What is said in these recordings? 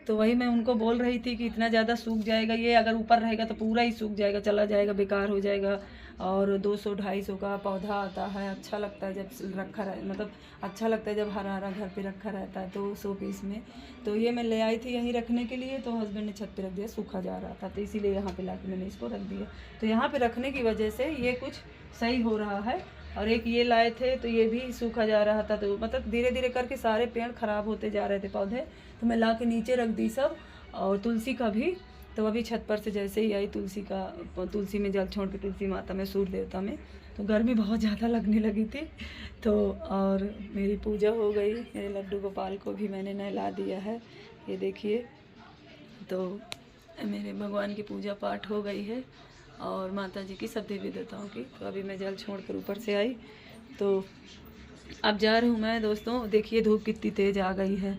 तो वही मैं उनको बोल रही थी कि इतना ज़्यादा सूख जाएगा ये, अगर ऊपर रहेगा तो पूरा ही सूख जाएगा, चला जाएगा, बेकार हो जाएगा। और 200-250 का पौधा आता है, अच्छा लगता है जब रखा रहे, मतलब अच्छा लगता है जब हरा हरा घर पे रखा रहता है, तो 100 पीस में। तो ये मैं ले आई थी यहीं रखने के लिए, तो हस्बैंड ने छत पे रख दिया, सूखा जा रहा था, तो इसीलिए यहाँ पे लाके मैंने इसको रख दिया। तो यहाँ पे रखने की वजह से ये कुछ सही हो रहा है। और एक ये लाए थे तो ये भी सूखा जा रहा था, तो मतलब धीरे धीरे करके सारे पेड़ ख़राब होते जा रहे थे पौधे, तो मैं ला के नीचे रख दी सब। और तुलसी का भी, तो अभी छत पर से जैसे ही आई तुलसी में जल छोड़ के तुलसी माता में, सूर्य देवता में, तो गर्मी बहुत ज़्यादा लगने लगी थी। तो और मेरी पूजा हो गई, मेरे लड्डू गोपाल को भी मैंने नहला दिया है, ये देखिए। तो मेरे भगवान की पूजा पाठ हो गई है और माता जी की, सब देवी देवताओं की। तो अभी मैं जल छोड़ कर ऊपर से आई, तो अब जा रही हूँ मैं दोस्तों। देखिए धूप कितनी तेज़ आ गई है,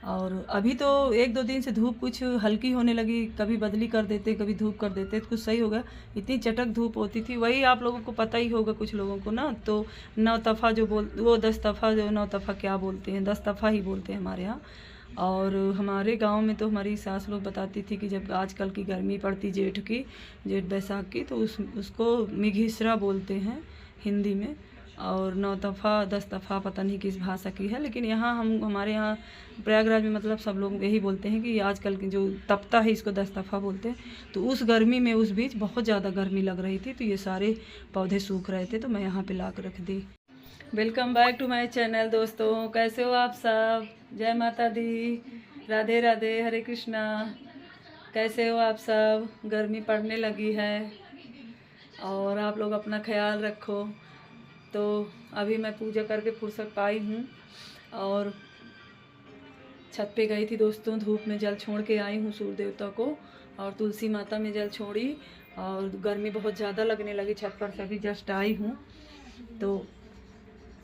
और अभी तो 1-2 दिन से धूप कुछ हल्की होने लगी, कभी बदली कर देते, कभी धूप कर देते, तो कुछ सही होगा। इतनी चटक धूप होती थी, वही आप लोगों को पता ही होगा कुछ लोगों को ना, तो 9 तफ़ा जो वो 10 तफ़ा, जो 9 तफ़ा क्या बोलते हैं, 10 तफ़ा ही बोलते हैं हमारे यहाँ। और हमारे गांव में तो हमारी सास लोग बताती थी कि जब आजकल की गर्मी पड़ती जेठ बैसाख की, तो उसको मिघिसरा बोलते हैं हिंदी में। और 9 तफ़ा 10 तफ़ा पता नहीं किस भाषा की है, लेकिन यहाँ हमारे यहाँ प्रयागराज में मतलब सब लोग यही बोलते हैं कि आजकल की जो तपता है इसको 10 तफ़ा बोलते हैं। तो उस गर्मी में उस बीच बहुत ज़्यादा गर्मी लग रही थी, तो ये सारे पौधे सूख रहे थे, तो मैं यहाँ पे ला कर रख दी। Welcome back to my channel दोस्तों, कैसे हो आप सब? जय माता दी, राधे राधे, हरे कृष्णा। कैसे हो आप सब? गर्मी पड़ने लगी है और आप लोग अपना ख्याल रखो। तो अभी मैं पूजा करके फुर्सत पाई हूँ और छत पे गई थी दोस्तों, धूप में जल छोड़ के आई हूँ सूर्य देवता को, और तुलसी माता में जल छोड़ी। और गर्मी बहुत ज़्यादा लगने लगी, छत पर से अभी जस्ट आई हूँ। तो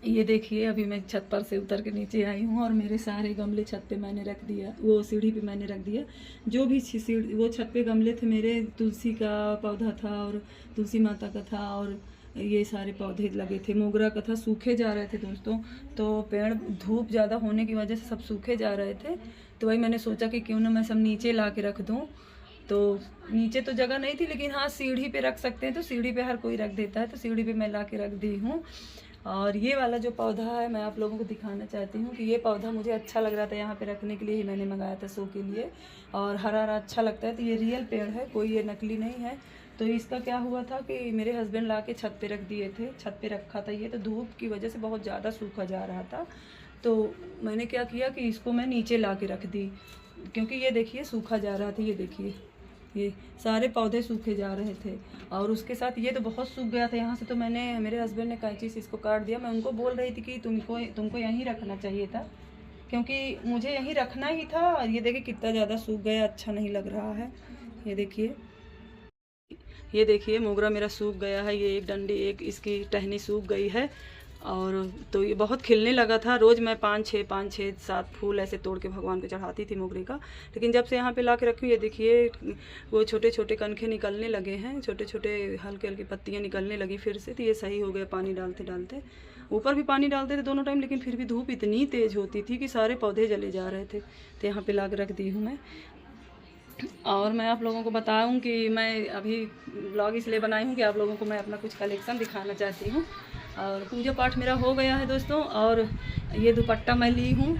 ये देखिए अभी मैं छत पर से उतर के नीचे आई हूँ, और मेरे सारे गमले छत पे मैंने रख दिया, वो सीढ़ी पे मैंने रख दिया। जो भी सीढ़ी, वो छत पे गमले थे मेरे, तुलसी का पौधा था और तुलसी माता का था, और ये सारे पौधे लगे थे, मोगरा का था, सूखे जा रहे थे दोस्तों। तो पेड़ धूप ज़्यादा होने की वजह से सब सूखे जा रहे थे, तो वही मैंने सोचा कि क्यों ना मैं सब नीचे ला के रख दूँ। तो नीचे तो जगह नहीं थी, लेकिन हाँ सीढ़ी पे रख सकते हैं, तो सीढ़ी पे हर कोई रख देता है, तो सीढ़ी पे मैं ला के रख दी हूँ। और ये वाला जो पौधा है मैं आप लोगों को दिखाना चाहती हूँ कि ये पौधा मुझे अच्छा लग रहा था, यहाँ पे रखने के लिए ही मैंने मंगाया था, शो के लिए, और हरा हरा अच्छा लगता है। तो ये रियल पेड़ है, कोई ये नकली नहीं है। तो इसका क्या हुआ था कि मेरे हस्बैंड ला के छत पे रख दिए थे, छत पे रखा था ये, तो धूप की वजह से बहुत ज़्यादा सूखा जा रहा था। तो मैंने क्या किया कि इसको मैं नीचे ला के रख दी, क्योंकि ये देखिए सूखा जा रहा था, ये देखिए ये सारे पौधे सूखे जा रहे थे। और उसके साथ ये तो बहुत सूख गया था यहाँ से, तो मैंने, मेरे हस्बैंड ने कैंची से इसको काट दिया। मैं उनको बोल रही थी कि तुमको यहीं रखना चाहिए था, क्योंकि मुझे यहीं रखना ही था। और ये देखिए कितना ज़्यादा सूख गया, अच्छा नहीं लग रहा है। ये देखिए मोगरा मेरा सूख गया है, ये एक डंडी, एक इसकी टहनी सूख गई है। और तो ये बहुत खिलने लगा था, रोज़ मैं 5-6-7 फूल ऐसे तोड़ के भगवान को चढ़ाती थी मोगरे का। लेकिन जब से यहाँ पे ला के रखी हूँ, ये देखिए वो छोटे छोटे कनखे निकलने लगे हैं, छोटे छोटे हल्के हल्की पत्तियाँ निकलने लगी फिर से। तो ये सही हो गया, पानी डालते डालते, ऊपर भी पानी डालते थे दोनों टाइम, लेकिन फिर भी धूप इतनी तेज़ होती थी कि सारे पौधे जले जा रहे थे। तो यहाँ पर ला के रख दी हूँ मैं। और मैं आप लोगों को बताऊं कि मैं अभी ब्लॉग इसलिए बनाई हूँ कि आप लोगों को मैं अपना कुछ कलेक्शन दिखाना चाहती हूँ। और पूजा पाठ मेरा हो गया है दोस्तों, और ये दुपट्टा मैं ली हूँ।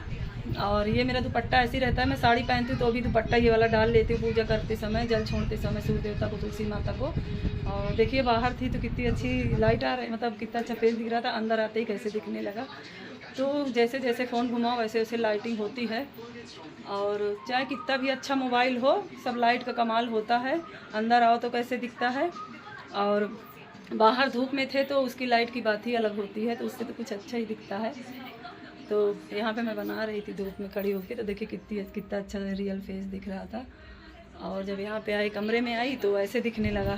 और ये मेरा दुपट्टा ऐसे ही रहता है, मैं साड़ी पहनती हूँ तो अभी दुपट्टा ये वाला डाल लेती हूँ पूजा करते समय, जल छोड़ते समय सूर्य देवता को, तुलसी माता को। और देखिए बाहर थी तो कितनी अच्छी लाइट आ रही, मतलब कितना अच्छा फेस दिख रहा था, अंदर आते ही कैसे दिखने लगा। तो जैसे जैसे फ़ोन घुमाओ वैसे वैसे लाइटिंग होती है। और चाहे कितना भी अच्छा मोबाइल हो, सब लाइट का कमाल होता है, अंदर आओ तो कैसे दिखता है। और बाहर धूप में थे तो उसकी लाइट की बात ही अलग होती है, तो उससे तो कुछ अच्छा ही दिखता है। तो यहाँ पे मैं बना रही थी धूप में खड़ी होकर, तो देखिए कितना अच्छा रियल फेस दिख रहा था। और जब यहाँ पे आई, कमरे में आई, तो ऐसे दिखने लगा।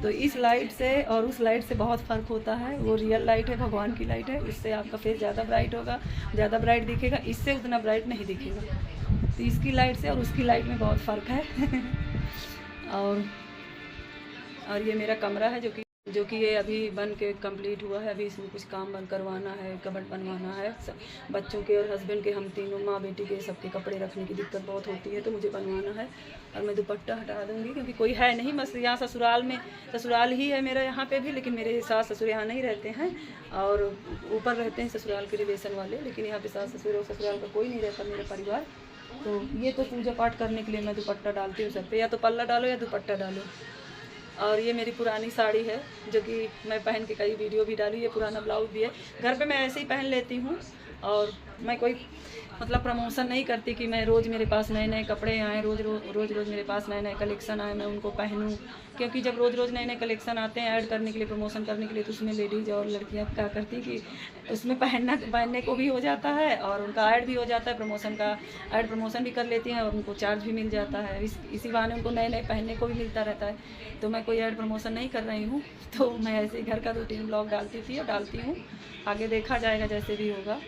तो इस लाइट से और उस लाइट से बहुत फ़र्क होता है। वो रियल लाइट है, भगवान की लाइट है, उससे आपका फेस ज़्यादा ब्राइट होगा, ज़्यादा ब्राइट दिखेगा, इससे उतना ब्राइट नहीं दिखेगा। तो इसकी लाइट से और उसकी लाइट में बहुत फ़र्क है। और ये मेरा कमरा है जो कि जो कि ये अभी बन के कंप्लीट हुआ है। अभी इसमें कुछ काम बन करवाना है, कबर्ड बनवाना है। बच्चों के और हस्बैंड के, हम तीनों माँ बेटी के सबके कपड़े रखने की दिक्कत बहुत होती है, तो मुझे बनवाना है। और मैं दुपट्टा हटा दूँगी क्योंकि कोई है नहीं, बस यहाँ ससुराल ही है मेरा यहाँ पे भी, लेकिन मेरे सास ससुर यहाँ नहीं रहते हैं और ऊपर रहते हैं ससुराल के रिलेशन वाले, लेकिन यहाँ पे सास ससुर और ससुराल का कोई नहीं रहता मेरा परिवार। तो ये तो पूजा पाठ करने के लिए मैं दुपट्टा डालती हूँ सर पे, या तो पल्ला डालो या दुपट्टा डालो। और ये मेरी पुरानी साड़ी है जो कि मैं पहन के कई वीडियो भी डाली। ये पुराना ब्लाउज भी है, घर पे मैं ऐसे ही पहन लेती हूँ। और मैं कोई मतलब प्रमोशन नहीं करती कि मैं रोज़ मेरे पास नए नए कपड़े आएँ, रोज़ मेरे पास नए नए कलेक्शन आए, मैं उनको पहनूँ। क्योंकि जब रोज़ नए नए कलेक्शन आते हैं ऐड करने के लिए, प्रमोशन करने के लिए, तो उसमें लेडीज़ और लड़कियाँ क्या करती कि उसमें पहनने को भी हो जाता है और उनका ऐड भी हो जाता है, प्रमोशन भी कर लेती हैं और उनको चार्ज भी मिल जाता है। इसी बहाने उनको नए नए पहनने को भी मिलता रहता है। तो मैं कोई ऐड प्रमोशन नहीं कर रही हूँ, तो मैं ऐसे ही घर का रूटीन ब्लॉग डालती थी और डालती हूँ। आगे देखा जाएगा जैसे भी होगा,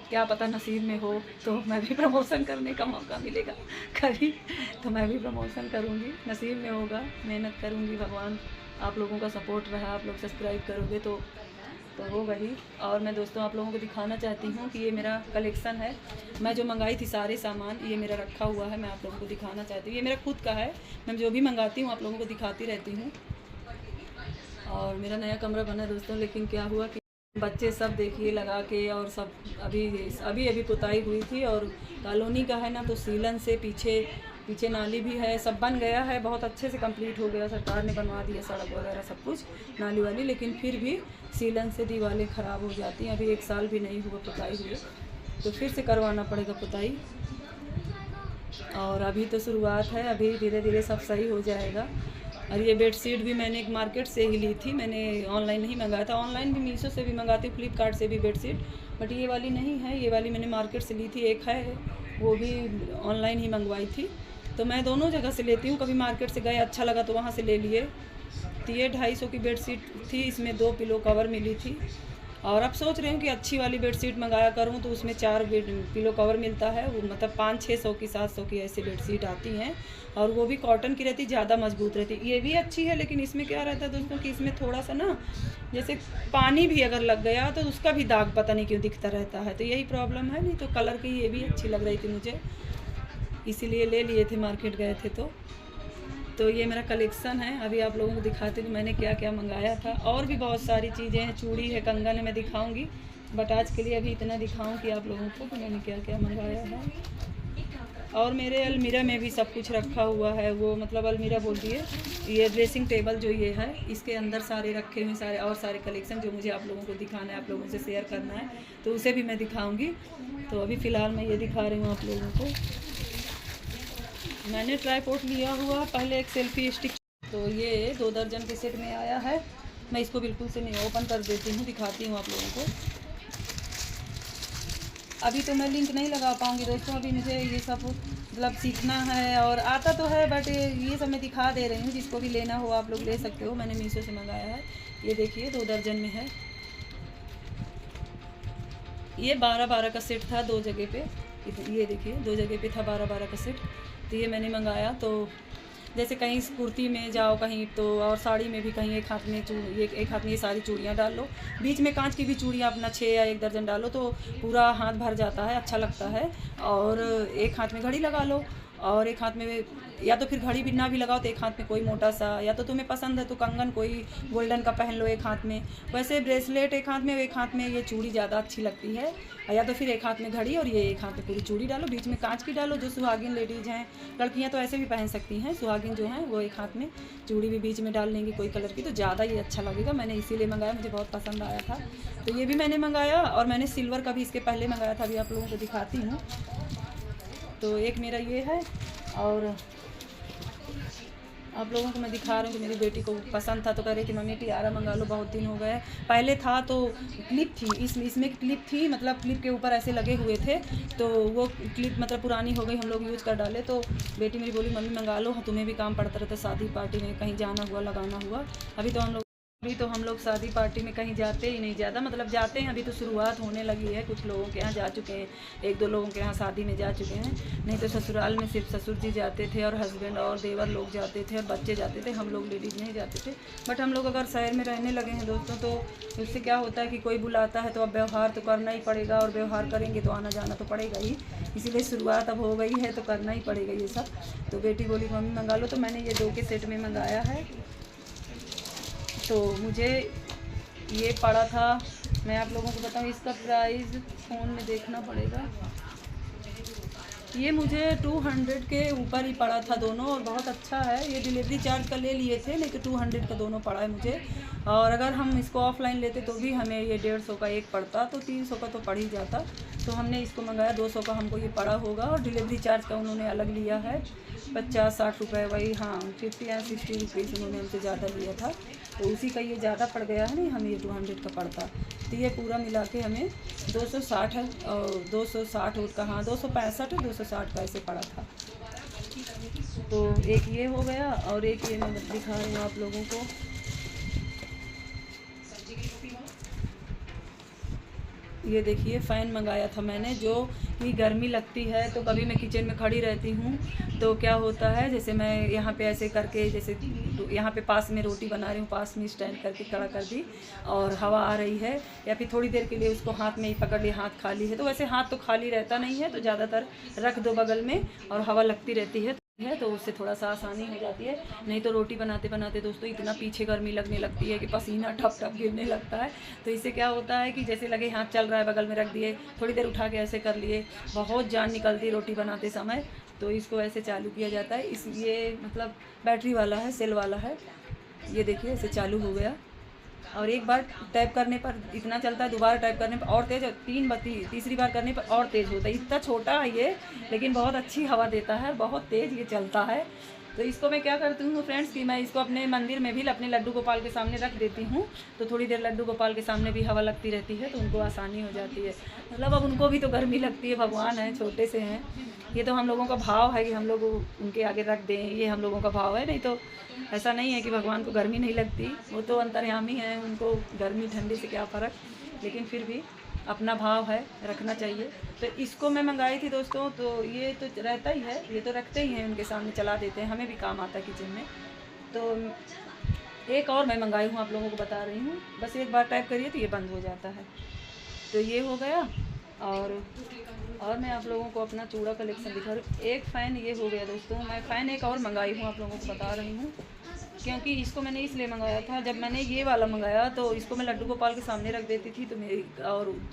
क्या पता नसीब में हो तो मैं भी प्रमोशन करने का मौका मिलेगा कभी, तो मैं भी प्रमोशन करूँगी। नसीब में होगा, मेहनत करूँगी, भगवान आप लोगों का सपोर्ट रहा, आप लोग सब्सक्राइब करोगे तो होगा ही। और मैं दोस्तों आप लोगों को दिखाना चाहती हूँ कि ये मेरा कलेक्शन है। मैं जो मंगाई थी सारे सामान ये मेरा रखा हुआ है, मैं आप लोगों को दिखाना चाहती हूँ। ये मेरा खुद का है, मैं जो भी मंगाती हूँ आप लोगों को दिखाती रहती हूँ। और मेरा नया कमरा बना है दोस्तों, लेकिन क्या हुआ कि बच्चे सब देखिए लगा के, और सब अभी पुताई हुई थी और कॉलोनी का है ना, तो सीलन से पीछे नाली भी है, सब बन गया है, बहुत अच्छे से कंप्लीट हो गया। सरकार ने बनवा दिया सड़क वगैरह सब कुछ, नाली वाली, लेकिन फिर भी सीलन से दीवारें ख़राब हो जाती हैं। अभी 1 साल भी नहीं हुआ पुताई हुए, तो फिर से करवाना पड़ेगा पुताई। और अभी तो शुरुआत है, अभी धीरे धीरे सब सही हो जाएगा। और ये बेडशीट भी मैंने एक मार्केट से ही ली थी, मैंने ऑनलाइन नहीं मंगाया था। ऑनलाइन भी मीशो से भी मंगाती हूँ, फ्लिपकार्ट से भी बेडशीट, बट ये वाली नहीं है, ये वाली मैंने मार्केट से ली थी। एक है वो भी ऑनलाइन ही मंगवाई थी। तो मैं दोनों जगह से लेती हूँ, कभी मार्केट से गए अच्छा लगा तो वहाँ से ले लिए। तो ये 250 की बेडशीट थी, इसमें 2 पिलो कवर मिली थी। और अब सोच रही हूँ कि अच्छी वाली बेडशीट मंगाया करूँ, तो उसमें 4 पिलो कवर मिलता है, वो मतलब 500-600 की 700 की ऐसी बेडशीट आती हैं, और वो भी कॉटन की रहती, ज़्यादा मजबूत रहती। ये भी अच्छी है, लेकिन इसमें क्या रहता है दोस्तों कि इसमें थोड़ा सा ना, जैसे पानी भी अगर लग गया तो उसका भी दाग पता नहीं क्यों दिखता रहता है, तो यही प्रॉब्लम है। नहीं तो कलर की ये भी अच्छी लग रही थी मुझे, इसीलिए ले लिए थे, मार्केट गए थे तो ये मेरा कलेक्शन है। अभी आप लोगों को दिखाती हूँ मैंने क्या क्या मंगाया था। और भी बहुत सारी चीज़ें हैं, चूड़ी है, कंगन है, मैं दिखाऊंगी, बट आज के लिए अभी इतना दिखाऊं कि आप लोगों को कि मैंने क्या क्या मंगाया है। और मेरे अलमीरा में भी सब कुछ रखा हुआ है, वो मतलब अलमीरा बोलती है, ये ड्रेसिंग टेबल जो ये है, इसके अंदर सारे रखे हुए सारे कलेक्शन जो मुझे आप लोगों को दिखाना है, आप लोगों से शेयर करना है, तो उसे भी मैं दिखाऊँगी। तो अभी फ़िलहाल मैं ये दिखा रही हूँ आप लोगों को। मैंने ट्राईपॉड लिया हुआ पहले, एक सेल्फी स्टिक, तो ये 2 दर्जन के सेट में आया है। मैं इसको बिल्कुल से नहीं ओपन कर देती हूँ, दिखाती हूँ आप लोगों को। अभी तो मैं लिंक नहीं लगा पाऊँगी दोस्तों, अभी मुझे ये सब मतलब सीखना है, और आता तो है बट ये सब मैं दिखा दे रही हूँ। जिसको भी लेना हो आप लोग ले सकते हो, मैंने मीशो से मंगाया है। ये देखिए 2 दर्जन में है, ये 12-12 का सेट था 2 जगह पे। ये देखिए 2 जगह पे था 12-12 का सेट, तो ये मैंने मंगाया। तो जैसे कहीं कुर्ती में जाओ कहीं तो, और साड़ी में भी कहीं एक हाथ में ये सारी चूड़ियाँ डाल लो, बीच में कांच की भी चूड़ियाँ अपना 6 या 1 दर्जन डालो, तो पूरा हाथ भर जाता है, अच्छा लगता है। और एक हाथ में घड़ी लगा लो, और एक हाथ में, या तो फिर घड़ी भी ना भी लगाओ तो एक हाथ में कोई मोटा सा, या तो तुम्हें पसंद है तो कंगन कोई गोल्डन का पहन लो एक हाथ में, वैसे ब्रेसलेट एक हाथ में, एक हाथ में ये चूड़ी ज़्यादा अच्छी लगती है। या तो फिर एक हाथ में घड़ी और ये एक हाथ में पूरी चूड़ी डालो, बीच में कांच की डालो। जो सुहागिन लेडीज़ हैं, लड़कियां तो ऐसे भी पहन सकती हैं, सुहागिन जो हैं वो एक हाथ में चूड़ी भी बीच में डाल लेंगी कोई कलर की, तो ज़्यादा ये अच्छा लगेगा। मैंने इसीलिए मंगाया, मुझे बहुत पसंद आया था, तो ये भी मैंने मंगाया। और मैंने सिल्वर का भी इसके पहले मंगाया था, अभी आप लोगों को दिखाती हूँ। तो एक मेरा ये है, और आप लोगों को मैं दिखा रही हूँ कि मेरी बेटी को पसंद था, तो कह रही थी मम्मी टियारा मंगा लो, बहुत दिन हो गए। पहले था तो क्लिप थी, इसमें क्लिप थी, मतलब क्लिप के ऊपर ऐसे लगे हुए थे, तो वो क्लिप मतलब पुरानी हो गई, हम लोग यूज़ कर डाले। तो बेटी मेरी बोली मम्मी मंगा लो, तुम्हें भी काम पड़ता रहता, शादी पार्टी में कहीं जाना हुआ, लगाना हुआ। अभी तो हम लोग अभी तो हम लोग शादी पार्टी में कहीं जाते ही नहीं ज़्यादा, मतलब जाते हैं, अभी तो शुरुआत होने लगी है। कुछ लोगों के यहाँ जा चुके हैं, 1-2 लोगों के यहाँ शादी में जा चुके हैं, नहीं तो ससुराल में सिर्फ ससुर जी जाते थे और हस्बैंड और देवर लोग जाते थे और बच्चे जाते थे, हम लोग लेडीज़ नहीं जाते थे। बट हम लोग अगर शहर में रहने लगे हैं दोस्तों, तो उससे क्या होता है कि कोई बुलाता है तो अब व्यवहार तो करना ही पड़ेगा, और व्यवहार करेंगे तो आना जाना तो पड़ेगा ही, इसीलिए शुरुआत अब हो गई है तो करना ही पड़ेगा ये सब। तो बेटी बोली मम्मी मंगा लो, तो मैंने ये 2 के सेट में मंगाया है। तो मुझे ये पड़ा था, मैं आप लोगों को बताऊँ, इसका प्राइस फ़ोन में देखना पड़ेगा। ये मुझे 200 के ऊपर ही पड़ा था दोनों, और बहुत अच्छा है। ये डिलीवरी चार्ज का ले लिए थे, लेकिन 200 का दोनों पड़ा है मुझे। और अगर हम इसको ऑफ़लाइन लेते तो भी हमें ये 150 का एक पड़ता, तो 300 का तो पड़ ही जाता। तो हमने इसको मंगाया, 200 का हमको ये पड़ा होगा, और डिलीवरी चार्ज का उन्होंने अलग लिया है 50-60 रुपये, वही हाँ 50 या 60 रुपीज़ उन्होंने हमसे ज़्यादा लिया था। तो उसी का ये ज़्यादा पड़ गया है, नहीं हमें ये 200 का पड़ता। तो ये पूरा मिला के हमें 260 है, और 260 का, हाँ 265 है, 260 का ऐसे पड़ा था। तो एक ये हो गया, और एक ये मैं दिखा रही हूँ आप लोगों को। ये देखिए फ़ैन मंगाया था मैंने, जो कि गर्मी लगती है तो कभी मैं किचन में खड़ी रहती हूँ तो क्या होता है, जैसे मैं यहाँ पे ऐसे करके, जैसे यहाँ पे पास में रोटी बना रही हूँ, पास में स्टैंड करके खड़ा कर दी, और हवा आ रही है, या फिर थोड़ी देर के लिए उसको हाथ में ही पकड़ लिया, हाथ खाली है तो वैसे हाथ तो खाली रहता नहीं है, तो ज़्यादातर रख दो बगल में और हवा लगती रहती है, तो उससे थोड़ा सा आसानी हो जाती है। नहीं तो रोटी बनाते बनाते दोस्तों इतना पीछे गर्मी लगने लगती है कि पसीना ठप ठप गिरने लगता है। तो इससे क्या होता है कि जैसे लगे हाथ चल रहा है, बगल में रख दिए, थोड़ी देर उठा के ऐसे कर लिए, बहुत जान निकलती है रोटी बनाते समय। तो इसको ऐसे चालू किया जाता है, इस ये मतलब बैटरी वाला है, सेल वाला है। ये देखिए ऐसे चालू हो गया, और एक बार टैप करने पर इतना चलता है, दोबारा टैप करने पर और तेज़, तीसरी बार करने पर और तेज़ होता है। इतना छोटा है ये, लेकिन बहुत अच्छी हवा देता है, बहुत तेज़ ये चलता है। तो इसको मैं क्या करती हूँ फ्रेंड्स कि मैं इसको अपने मंदिर में भी अपने लड्डू गोपाल के सामने रख देती हूँ, तो थोड़ी देर लड्डू गोपाल के सामने भी हवा लगती रहती है, तो उनको आसानी हो जाती है। मतलब अब उनको भी तो गर्मी लगती है, भगवान है, छोटे से हैं। ये तो हम लोगों का भाव है कि हम लोग उनके आगे रख दें, ये हम लोगों का भाव है। नहीं तो ऐसा नहीं है कि भगवान को गर्मी नहीं लगती, वो तो अंतर्यामी है, उनको गर्मी ठंडी से क्या फ़र्क, लेकिन फिर भी अपना भाव है, रखना चाहिए। तो इसको मैं मंगाई थी दोस्तों, तो ये तो रहता ही है, ये तो रखते ही हैं, उनके सामने चला देते हैं, हमें भी काम आता है किचन में। तो एक और मैं मंगाई हूँ, आप लोगों को बता रही हूँ, बस एक बार टाइप करिए तो ये बंद हो जाता है। तो ये हो गया, और मैं आप लोगों को अपना चूड़ा कलेक्शन दिखा रही हूँ। एक फ़ैन ये हो गया दोस्तों, मैं फ़ैन एक और मंगाई हूँ, आप लोगों को बता रही हूँ, क्योंकि इसको मैंने इसलिए मंगाया था, जब मैंने ये वाला मंगाया तो इसको मैं लड्डू गोपाल के सामने रख देती थी, तो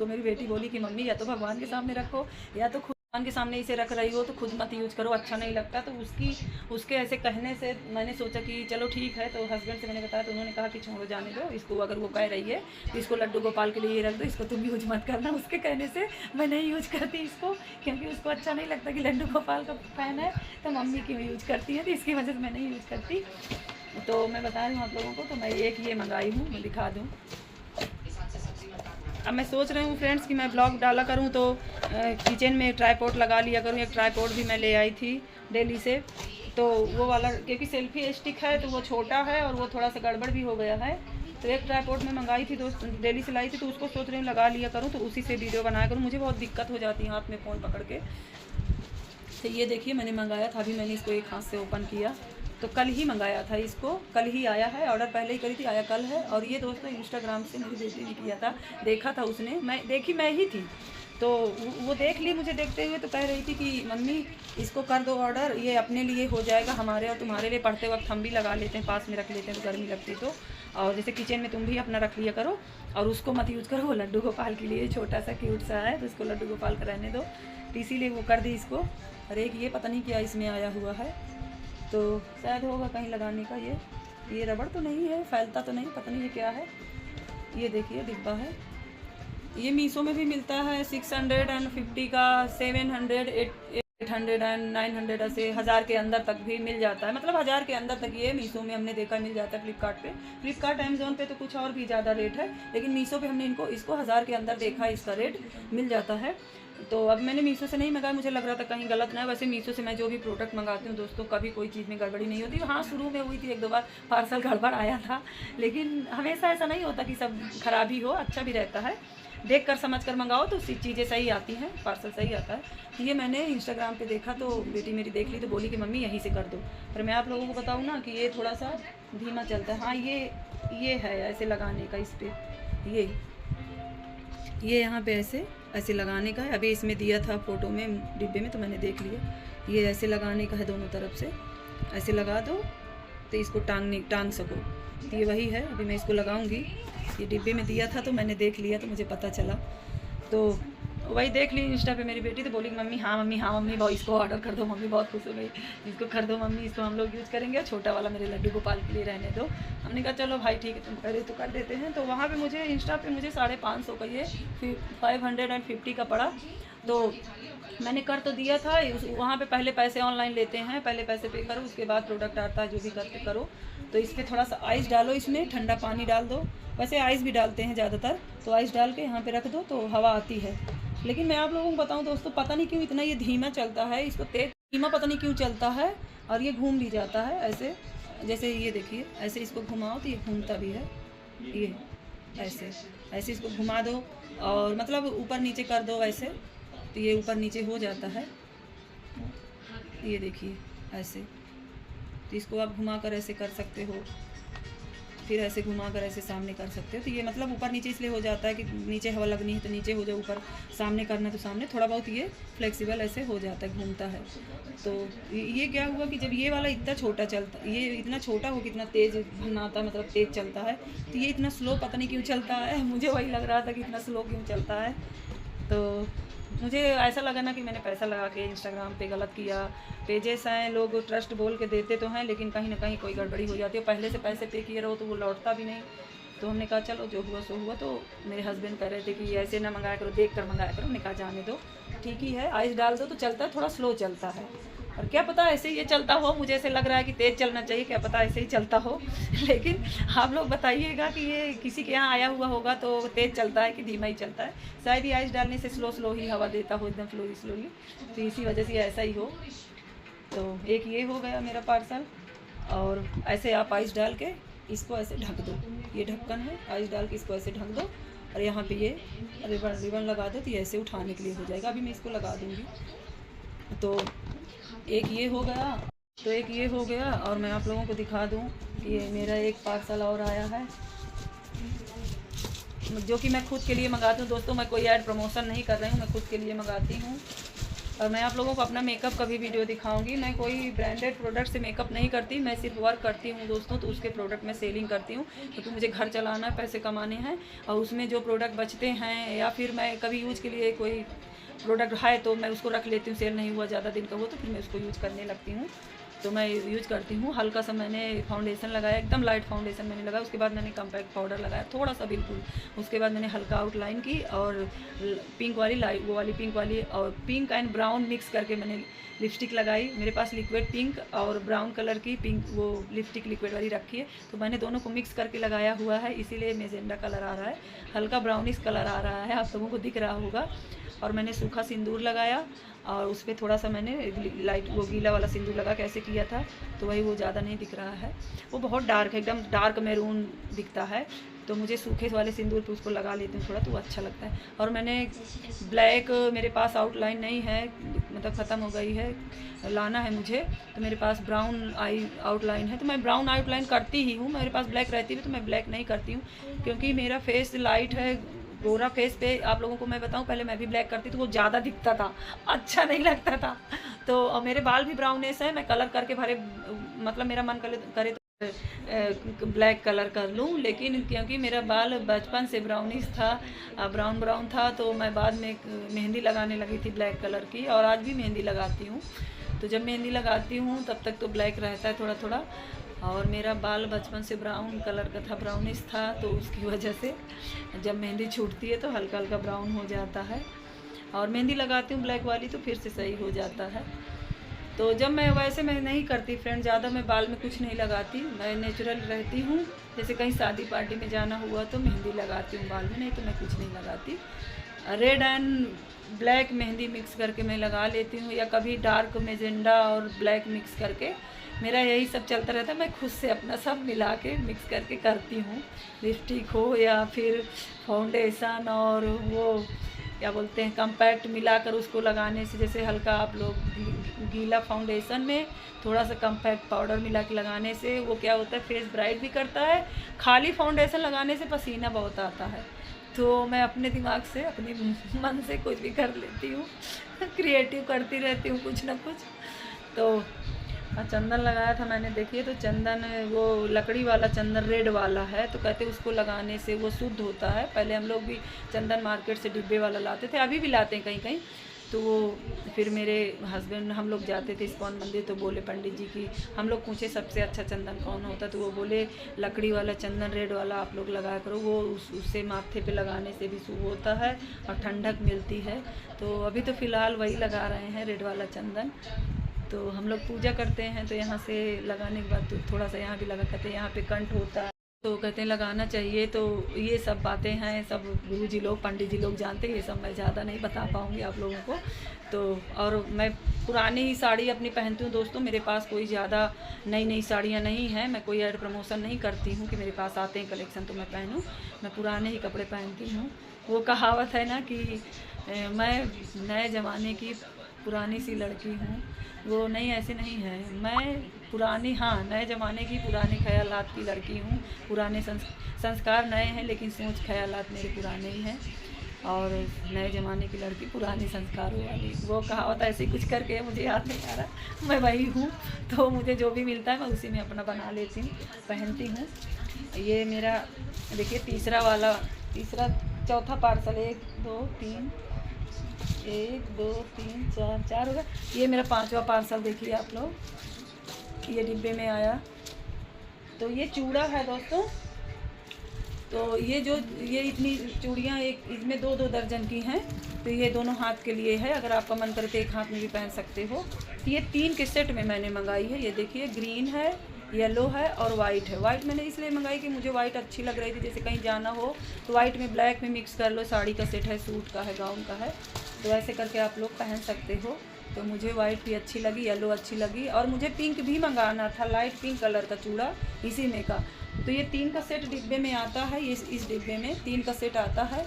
मेरी बेटी बोली कि मम्मी या तो भगवान के सामने रखो, या तो भगवान के सामने इसे रख रही हो तो खुद मत यूज़ करो, अच्छा नहीं लगता। तो उसके ऐसे कहने से मैंने सोचा कि चलो ठीक है। तो हस्बैंड से मैंने बताया, तो उन्होंने कहा कि छोड़ो, जाने दो इसको, अगर वो कह रही है तो इसको लड्डू गोपाल के लिए रख दो, इसको तुम यूज मत करना। उसके कहने से मैं नहीं यूज करती इसको, क्योंकि उसको अच्छा नहीं लगता कि लड्डू गोपाल का फ़ैन है तो मम्मी क्यों यूज करती है, तो इसकी वजह से मैं नहीं यूज़ करती। तो मैं बता रही हूँ आप लोगों को, तो मैं एक ये मंगाई हूँ, मैं दिखा दूँ। अब मैं सोच रही हूँ फ्रेंड्स कि मैं ब्लॉग डाला करूँ तो किचन में ट्राईपॉड लगा लिया करूँ। एक ट्राईपॉड भी मैं ले आई थी दिल्ली से, तो वो वाला, क्योंकि सेल्फी स्टिक है तो वो छोटा है और वो थोड़ा सा गड़बड़ भी हो गया है। तो एक ट्राईपॉड में मंगाई थी दोस्त, दिल्ली से लाई थी, तो उसको सोच रही हूँ लगा लिया करूँ, तो उसी से वीडियो बनाया करूँ। मुझे बहुत दिक्कत हो जाती है हाथ में फ़ोन पकड़ के। तो ये देखिए मैंने मंगाया था, अभी मैंने इसको एक हाथ से ओपन किया, तो कल ही मंगाया था, इसको कल ही आया है, ऑर्डर पहले ही करी थी, आया कल है। और ये दोस्तों इंस्टाग्राम से मेरी बेटी ने किया था, देखा था उसने, मैं ही थी, तो वो देख ली मुझे देखते हुए, तो कह रही थी कि मम्मी इसको कर दो ऑर्डर, ये अपने लिए हो जाएगा, हमारे और तुम्हारे लिए पढ़ते वक्त हम भी लगा लेते हैं, पास में रख लेते हैं तो गर्मी लगती तो, और जैसे किचन में तुम भी अपना रख लिया करो, और उसको मत यूज़ करो, वो लड्डू गोपाल के लिए छोटा सा क्यूट सा है, तो उसको लड्डू गोपाल का रहने दो, तो इसीलिए वो कर दी इसको। और एक ये पता नहीं क्या इसमें आया हुआ है, तो शायद होगा कहीं लगाने का, ये रबड़ तो नहीं है, फैलता तो नहीं, पता नहीं ये क्या है। ये देखिए डिब्बा है, ये मीशो में भी मिलता है 650 का, 700, 800 एंड 900 ऐसे 1000 के अंदर तक भी मिल जाता है, मतलब 1000 के अंदर तक ये मीशो में हमने देखा मिल जाता है। फ्लिपकार्ट अमेज़ॉन पे तो कुछ और भी ज़्यादा रेट है, लेकिन मीशो पे हमने इसको 1000 के अंदर देखा, इसका रेट मिल जाता है। तो अब मैंने मीशो से नहीं मंगाया, मुझे लग रहा था कहीं गलत ना है। वैसे मीशो से मैं जो भी प्रोडक्ट मंगाती हूँ दोस्तों, कभी कोई चीज़ में गड़बड़ी नहीं होती। हाँ, शुरू में हुई थी, 1-2 बार पार्सल गड़बड़ आया था, लेकिन हमेशा ऐसा नहीं होता कि सब खराब ही हो, अच्छा भी रहता है। देख कर समझ कर मंगाओ तो चीज़ें सही आती हैं, पार्सल सही आता है। तो ये मैंने इंस्टाग्राम पे देखा, तो बेटी मेरी देख ली तो बोली कि मम्मी यहीं से कर दो। पर मैं आप लोगों को बताऊँ ना कि ये थोड़ा सा धीमा चलता है। हाँ, ये है ऐसे लगाने का, इस पर ये यहाँ पे ऐसे लगाने का है। अभी इसमें दिया था फ़ोटो में डिब्बे में, तो मैंने देख लिया। ये ऐसे लगाने का है, दोनों तरफ से ऐसे लगा दो तो इसको टांग सको। तो ये वही है, अभी मैं इसको लगाऊंगी। ये डिब्बे में दिया था तो मैंने देख लिया, तो मुझे पता चला, तो वही देख ली इंस्टा पे मेरी बेटी। तो बोली मम्मी हाँ मम्मी बहुत इसको ऑर्डर कर दो, मम्मी बहुत खुश हो गई, इसको कर दो मम्मी, इसको हम लोग यूज़ करेंगे, छोटा वाला मेरे लड्डू गोपाल के लिए रहने दो। हमने कहा चलो भाई ठीक है, तुम करे तो कर देते हैं। तो वहाँ पे मुझे इंस्टा पे मुझे 550 का ये 550 का पड़ा। तो मैंने कर तो दिया था वहाँ पे। पहले पैसे ऑनलाइन लेते हैं, पहले पैसे पे करो, उसके बाद प्रोडक्ट आता है, जो भी करके करो। तो इस पर थोड़ा सा आइस डालो, इसमें ठंडा पानी डाल दो। वैसे आइस भी डालते हैं ज़्यादातर, तो आइस डाल के यहाँ पे रख दो तो हवा आती है। लेकिन मैं आप लोगों को बताऊँ दोस्तों, पता नहीं क्यों इतना ये धीमा चलता है, इसको तेज धीमा पता नहीं क्यों चलता है, और ये घूम भी जाता है ऐसे। जैसे ये देखिए, ऐसे इसको घुमाओ तो ये घूमता भी है, ये ऐसे इसको घुमा दो, और मतलब ऊपर नीचे कर दो ऐसे, तो ये ऊपर नीचे हो जाता है। ये देखिए ऐसे, तो इसको आप घुमा कर ऐसे कर सकते हो, फिर ऐसे घुमा कर ऐसे सामने कर सकते हो। तो ये मतलब ऊपर नीचे इसलिए हो जाता है कि नीचे हवा लगनी है तो नीचे हो जाए, ऊपर सामने करना तो सामने, थोड़ा बहुत ये फ्लेक्सिबल ऐसे हो जाता है, घूमता है। तो ये क्या हुआ कि जब ये वाला इतना छोटा चलता, ये इतना छोटा हो, कितना तेज़ भनाता, मतलब तेज़ चलता है, तो ये इतना स्लो पता नहीं क्यों चलता है। मुझे वही लग रहा था कि इतना स्लो क्यों चलता है। तो मुझे ऐसा लगा ना कि मैंने पैसा लगा के इंस्टाग्राम पे गलत किया। पेजेस हैं, लोग ट्रस्ट बोल के देते तो हैं, लेकिन कहीं ना कहीं कोई गड़बड़ी हो जाती है। पहले से पैसे पे किए रहो तो वो लौटता भी नहीं। तो हमने कहा चलो जो हुआ सो हुआ। तो मेरे हस्बैंड कह रहे थे कि ऐसे ना मंगाया करो, देख कर मंगाया करो। हमने कहा जाने दो, ठीक ही है, आइस डाल दो तो चलता है, थोड़ा स्लो चलता है। और क्या पता ऐसे ही ये चलता हो, मुझे ऐसे लग रहा है कि तेज़ चलना चाहिए, क्या पता ऐसे ही चलता हो। लेकिन आप लोग बताइएगा कि ये किसी के यहाँ आया हुआ होगा तो तेज़ चलता है कि धीमा ही चलता है। शायद ये आइस डालने से स्लो ही हवा देता हो, एकदम स्लोली, तो इसी वजह से ऐसा ही हो। तो एक ये हो गया मेरा पार्सल। और ऐसे आप आइस डाल के इसको ऐसे ढक दो, ये ढक्कन है, आइस डाल के इसको ऐसे ढक दो, और यहाँ पे ये रिबन लगा दो, तो ये ऐसे उठाने के लिए हो जाएगा। अभी मैं इसको लगा दूँगी। तो एक ये हो गया, और मैं आप लोगों को दिखा दूँ, ये मेरा एक पार्सल और आया है, जो कि मैं खुद के लिए मंगाती हूँ दोस्तों। मैं कोई ऐड प्रमोशन नहीं कर रही हूँ, मैं खुद के लिए मंगाती हूँ। और मैं आप लोगों को अपना मेकअप का भी वीडियो दिखाऊंगी। मैं कोई ब्रांडेड प्रोडक्ट से मेकअप नहीं करती, मैं सिर्फ वर्क करती हूँ दोस्तों। तो उसके प्रोडक्ट में सेलिंग करती हूँ, क्योंकि मुझे घर चलाना है, पैसे कमाने हैं। और उसमें जो प्रोडक्ट बचते हैं, या फिर मैं कभी यूज़ के लिए कोई प्रोडक्ट है तो मैं उसको रख लेती हूँ, सेल नहीं हुआ ज़्यादा दिन का हो तो फिर मैं उसको यूज़ करने लगती हूँ। तो मैं यूज़ करती हूँ। हल्का सा मैंने फाउंडेशन लगाया, एकदम लाइट फाउंडेशन मैंने लगाया। उसके बाद मैंने कॉम्पैक्ट पाउडर लगाया थोड़ा सा, बिल्कुल। उसके बाद मैंने हल्का आउटलाइन की, और पिंक वाली वो वाली पिंक वाली, और पिंक एंड ब्राउन मिक्स करके मैंने लिपस्टिक लगाई। मेरे पास लिक्विड पिंक और ब्राउन कलर की पिंक वो लिपस्टिक लिक्विड वाली रखी है, तो मैंने दोनों को मिक्स करके लगाया हुआ है, इसीलिए मेजेंडा कलर आ रहा है, हल्का ब्राउनिश कलर आ रहा है, आप लोगों को दिख रहा होगा। और मैंने सूखा सिंदूर लगाया, और उस पर थोड़ा सा मैंने लाइट वो गीला वाला सिंदूर लगा के ऐसे किया था, तो वही वो ज़्यादा नहीं दिख रहा है, वो बहुत डार्क है, एकदम डार्क मैरून दिखता है। तो मुझे सूखे वाले सिंदूर पे उसको लगा लेती हूँ थोड़ा, तो वो अच्छा लगता है। और मैंने ब्लैक, मेरे पास आउटलाइन नहीं है, मतलब ख़त्म हो गई है, लाना है मुझे। तो मेरे पास ब्राउन आई आउटलाइन है, तो मैं ब्राउन आउटलाइन करती ही हूँ। मेरे पास ब्लैक रहती है तो मैं ब्लैक नहीं करती हूँ, क्योंकि मेरा फेस लाइट है, गोरा फेस पे। आप लोगों को मैं बताऊं, पहले मैं भी ब्लैक करती तो वो ज़्यादा दिखता था, अच्छा नहीं लगता था। तो मेरे बाल भी ब्राउनेस है, मैं कलर करके भरे, मतलब मेरा मन करे तो ब्लैक कलर कर लूँ, लेकिन क्योंकि मेरा बाल बचपन से ब्राउनिश था, ब्राउन था, तो मैं बाद में मेहंदी लगाने लगी थी ब्लैक कलर की, और आज भी मेहंदी लगाती हूँ। तो जब मेहंदी लगाती हूँ तब तक तो ब्लैक रहता है थोड़ा थोड़ा, और मेरा बाल बचपन से ब्राउन कलर का था, ब्राउनिश था, तो उसकी वजह से जब मेहंदी छूटती है तो हल्का हल्का ब्राउन हो जाता है। और मेहंदी लगाती हूँ ब्लैक वाली तो फिर से सही हो जाता है। तो जब मैं वैसे मैं नहीं करती फ्रेंड, ज़्यादा मैं बाल में कुछ नहीं लगाती, मैं नेचुरल रहती हूँ। जैसे कहीं शादी पार्टी में जाना हुआ तो मेहंदी लगाती हूँ बाल में, नहीं तो मैं कुछ नहीं लगाती। Red and black mehndi mix करके मैं लगा लेती हूँ, या कभी डार्क मेजेंडा और ब्लैक मिक्स करके, मेरा यही सब चलता रहता है। मैं खुद से अपना सब मिला के मिक्स करके करती हूँ। लिपस्टिक हो या फिर फाउंडेशन और वो क्या बोलते हैं कम्पैक्ट मिलाकर उसको लगाने से, जैसे हल्का आप लोग गीला फाउंडेशन में थोड़ा सा कम्पैक्ट पाउडर मिला के लगाने से वो क्या होता है फेस ब्राइट भी करता है। खाली फाउंडेशन लगाने से पसीना बहुत आता है, तो मैं अपने दिमाग से अपने मन से कुछ भी कर लेती हूँ क्रिएटिव करती रहती हूँ कुछ ना कुछ। तो चंदन लगाया था मैंने, देखिए तो चंदन वो लकड़ी वाला चंदन रेड वाला है, तो कहते उसको लगाने से वो शुद्ध होता है। पहले हम लोग भी चंदन मार्केट से डिब्बे वाला लाते थे, अभी भी लाते हैं कहीं कहीं। तो वो फिर मेरे हस्बैंड हम लोग जाते थे इस्कॉन मंदिर, तो बोले पंडित जी की, हम लोग पूछे सबसे अच्छा चंदन कौन होता, तो वो बोले लकड़ी वाला चंदन रेड वाला आप लोग लगाया करो, वो उससे माथे पे लगाने से भी शुभ होता है और ठंडक मिलती है। तो अभी तो फ़िलहाल वही लगा रहे हैं रेड वाला चंदन। तो हम लोग पूजा करते हैं तो यहाँ से लगाने के बाद तो थोड़ा सा यहाँ भी लगा, कहते हैं यहाँ पे कंठ होता है तो कहते हैं लगाना चाहिए। तो ये सब बातें हैं, सब गुरु जी लोग पंडित जी लोग जानते हैं, ये सब मैं ज़्यादा नहीं बता पाऊँगी आप लोगों को। तो और मैं पुरानी ही साड़ी अपनी पहनती हूँ दोस्तों, मेरे पास कोई ज़्यादा नई नई साड़ियाँ नहीं हैं। मैं कोई ऐड प्रमोशन नहीं करती हूँ कि मेरे पास आते हैं कलेक्शन तो मैं पहनूँ, मैं पुराने ही कपड़े पहनती हूँ। वो कहावत है ना कि मैं नए ज़माने की पुरानी सी लड़की हूँ, वो नहीं, ऐसे नहीं है। मैं पुरानी, हाँ, नए ज़माने की पुराने ख्यालात की लड़की हूँ। पुराने संस्कार नए हैं लेकिन सोच ख्यालात मेरे पुराने ही हैं, और नए ज़माने की लड़की पुराने संस्कारों वाली, वो कहावत ऐसे कुछ करके मुझे याद नहीं आ रहा, मैं वही हूँ। तो मुझे जो भी मिलता है मैं उसी में अपना बना लेती हूँ, पहनती हूँ। ये मेरा देखिए तीसरा चौथा पार्सल, 1 2 3 1 2 3 4 होगा, ये मेरा 5वां पार्सल। देखिए आप लोग, ये डिब्बे में आया। तो ये चूड़ा है दोस्तों, तो ये इतनी चूड़ियाँ एक इसमें 2-2 दर्जन की हैं। तो ये दोनों हाथ के लिए है, अगर आपका मन करे तो एक हाथ में भी पहन सकते हो। तो ये 3 के सेट में मैंने मंगाई है। ये देखिए ग्रीन है, येलो है और वाइट है। वाइट मैंने इसलिए मंगाई कि मुझे वाइट अच्छी लग रही थी, जैसे कहीं जाना हो तो वाइट में ब्लैक में मिक्स कर लो, साड़ी का सेट है, सूट का है, गाउन का है, तो ऐसे करके आप लोग पहन सकते हो। तो मुझे वाइट भी अच्छी लगी, येलो अच्छी लगी, और मुझे पिंक भी मंगाना था, लाइट पिंक कलर का चूड़ा इसी में का। तो ये 3 का सेट डिब्बे में आता है, इस डिब्बे में 3 का सेट आता है।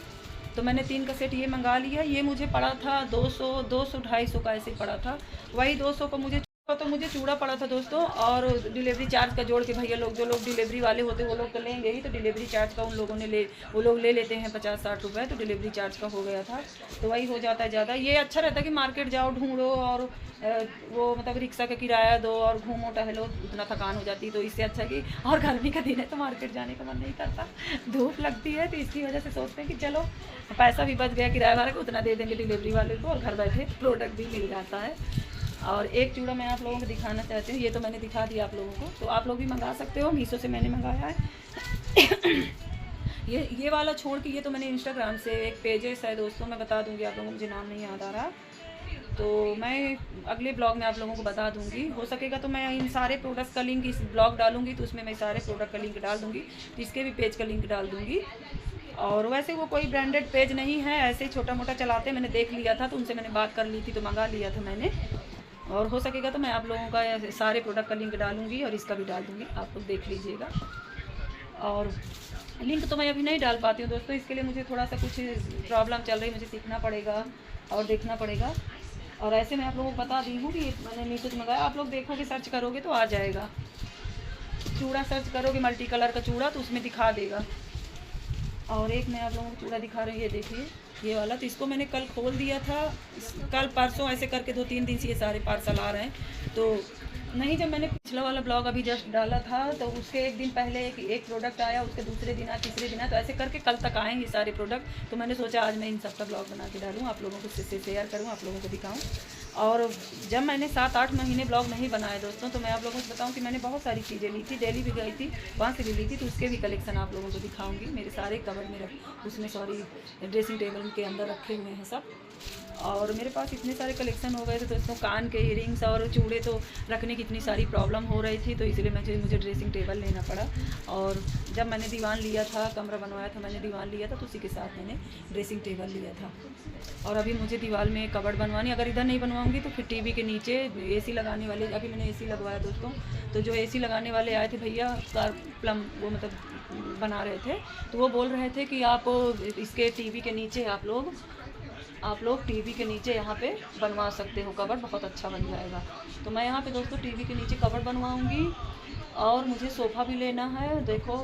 तो मैंने 3 का सेट ये मंगा लिया। ये मुझे पड़ा था 200 250 का ऐसे पड़ा था, वही 200 का मुझे चूड़ा पड़ा था दोस्तों। और डिलीवरी चार्ज का जोड़ के भैया लोग, जो लोग डिलीवरी वाले होते हैं वो लोग तो लेंगे ही, तो डिलीवरी चार्ज का वो लोग ले लेते हैं 50-60 रुपये, तो डिलीवरी चार्ज का हो गया था, तो वही हो जाता है ज़्यादा। ये अच्छा रहता है कि मार्केट जाओ, ढूंढो, और वो मतलब रिक्शा का किराया दो और घूमो टहलो, उतना थकान हो जाती है। तो इससे अच्छा कि, और गर्मी का दिन है तो मार्केट जाने का मन नहीं करता, धूप लगती है, तो इसकी वजह से सोचते हैं कि चलो पैसा भी बच गया किराया भाड़ा का, उतना दे देंगे डिलीवरी वाले को और घर बैठे प्रोडक्ट भी मिल जाता है। और एक चूड़ा मैं आप लोगों को दिखाना चाहती हूँ, ये तो मैंने दिखा दिया आप लोगों को, तो आप लोग भी मंगा सकते हो, मीशो से मैंने मंगाया है। ये वाला छोड़ के ये तो मैंने इंस्टाग्राम से, एक पेजेस है दोस्तों, मैं बता दूंगी आप लोगों को, मुझे नाम नहीं याद आ रहा, तो मैं अगले ब्लॉग में आप लोगों को बता दूंगी। हो सकेगा तो मैं इन सारे प्रोडक्ट्स का लिंक इस ब्लॉग डालूंगी, तो उसमें मैं सारे प्रोडक्ट का लिंक डाल दूंगी, तो इसके भी पेज का लिंक डाल दूंगी। और वैसे वो कोई ब्रांडेड पेज नहीं है, ऐसे ही छोटा मोटा चलाते, मैंने देख लिया था तो उनसे मैंने बात कर ली थी, तो मंगा लिया था मैंने। और हो सकेगा तो मैं आप लोगों का सारे प्रोडक्ट का लिंक डालूंगी और इसका भी डाल दूंगी, आप लोग देख लीजिएगा। और लिंक तो मैं अभी नहीं डाल पाती हूँ दोस्तों, इसके लिए मुझे थोड़ा सा कुछ प्रॉब्लम चल रही है, मुझे सीखना पड़ेगा और देखना पड़ेगा। और ऐसे मैं आप लोगों को बता दी हूँ कि मैंने मीशो से मंगाया, आप लोग देखोगे सर्च करोगे तो आ जाएगा, चूड़ा सर्च करोगे मल्टी कलर का चूड़ा तो उसमें दिखा देगा। और एक मैं आप लोगों को चूड़ा दिखा रही हूँ, ये देखिए ये वाला, तो इसको मैंने कल खोल दिया था, कल परसों ऐसे करके 2-3 दिन से ये सारे पार्सल आ रहे हैं। तो नहीं, जब मैंने पिछला वाला ब्लॉग अभी जस्ट डाला था तो उसके एक दिन पहले एक प्रोडक्ट आया, उसके दूसरे दिन आया, तीसरे दिन आया, तो ऐसे करके कल तक आएंगे सारे प्रोडक्ट। तो मैंने सोचा आज मैं इन सब का ब्लॉग बना के डालूँ, आप लोगों को इससे शेयर करूँ, आप लोगों को दिखाऊँ। और जब मैंने 7-8 महीने ब्लॉग नहीं बनाए दोस्तों, तो मैं आप लोगों को बताऊं कि मैंने बहुत सारी चीज़ें ली थी, दिल्ली भी गई थी, वहाँ से भी ली थी, तो उसके भी कलेक्शन आप लोगों को दिखाऊंगी। मेरे सारे कवर में उसमें ड्रेसिंग टेबल के अंदर रखे हुए हैं सब। और मेरे पास इतने सारे कलेक्शन हो गए थे दोस्तों, कान के इयरिंग्स और चूड़े तो रखने की इतनी सारी प्रॉब्लम हो रही थी, तो इसलिए मुझे ड्रेसिंग टेबल लेना पड़ा। और जब मैंने दीवान लिया था, कमरा बनवाया था, मैंने दीवान लिया था, तो उसी के साथ मैंने ड्रेसिंग टेबल लिया था। और अभी मुझे दीवार में कबर्ड बनवानी, अगर इधर नहीं बनवाऊंगी तो फिर टीवी के नीचे एसी लगाने वाले, अभी मैंने एसी लगवाया दोस्तों, तो जो एसी लगाने वाले आए थे भैया प्लम, वो मतलब बना रहे थे, तो वो बोल रहे थे कि आप इसके टीवी के नीचे आप लोग टीवी के नीचे यहाँ पे बनवा सकते हो कबर्ड, बहुत अच्छा बन जाएगा। तो मैं यहाँ पे दोस्तों टीवी के नीचे कबर्ड बनवाऊँगी। और मुझे सोफ़ा भी लेना है, देखो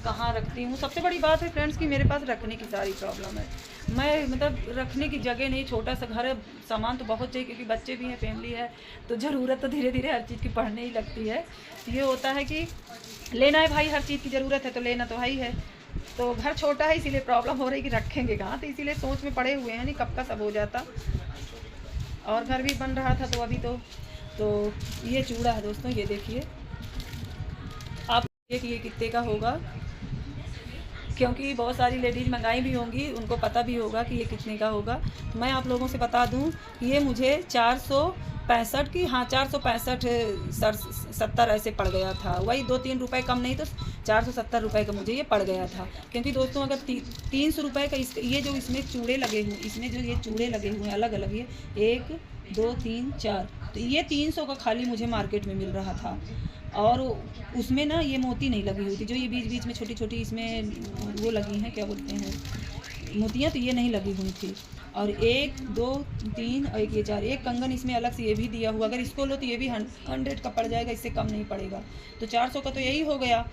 कहाँ रखती हूँ। सबसे बड़ी बात है फ्रेंड्स कि मेरे पास रखने की सारी प्रॉब्लम है, मैं मतलब रखने की जगह नहीं, छोटा सा घर है, सामान तो बहुत चाहिए क्योंकि बच्चे भी हैं, फैमिली है, तो ज़रूरत तो धीरे धीरे हर चीज़ की पड़ने ही लगती है। ये होता है कि लेना है भाई, हर चीज़ की ज़रूरत है तो लेना तो है ही है। तो घर छोटा है इसीलिए प्रॉब्लम हो रही कि रखेंगे कहाँ, तो इसीलिए सोच में पड़े हुए हैं, नहीं कब का सब हो जाता। और घर भी बन रहा था तो अभी तो ये चूड़ा है दोस्तों, ये देखिए आप कि ये कितने का होगा, क्योंकि बहुत सारी लेडीज़ मंगाई भी होंगी, उनको पता भी होगा कि ये कितने का होगा। मैं आप लोगों से बता दूं कि ये मुझे 465 की, हाँ 465-70 ऐसे पड़ गया था, वही 2-3 रुपये कम नहीं तो 470 रुपये का मुझे ये पड़ गया था। क्योंकि दोस्तों अगर 300 रुपये का ये जो इसमें चूड़े लगे हुए, इसमें जो ये चूड़े लगे हुए हैं अलग अलग, ये 1 2 3 4, तो ये 300 का खाली मुझे मार्केट में मिल रहा था। और उसमें ना ये मोती नहीं लगी हुई थी, जो ये बीच बीच में छोटी छोटी इसमें वो लगी हैं, क्या बोलते हैं मोतियाँ, तो ये नहीं लगी हुई थी। और 1 2 3 और एक ये 4, एक कंगन इसमें अलग से ये भी दिया हुआ, अगर इसको लो तो ये भी 100 का पड़ जाएगा, इससे कम नहीं पड़ेगा। तो 400 का तो यही हो गया।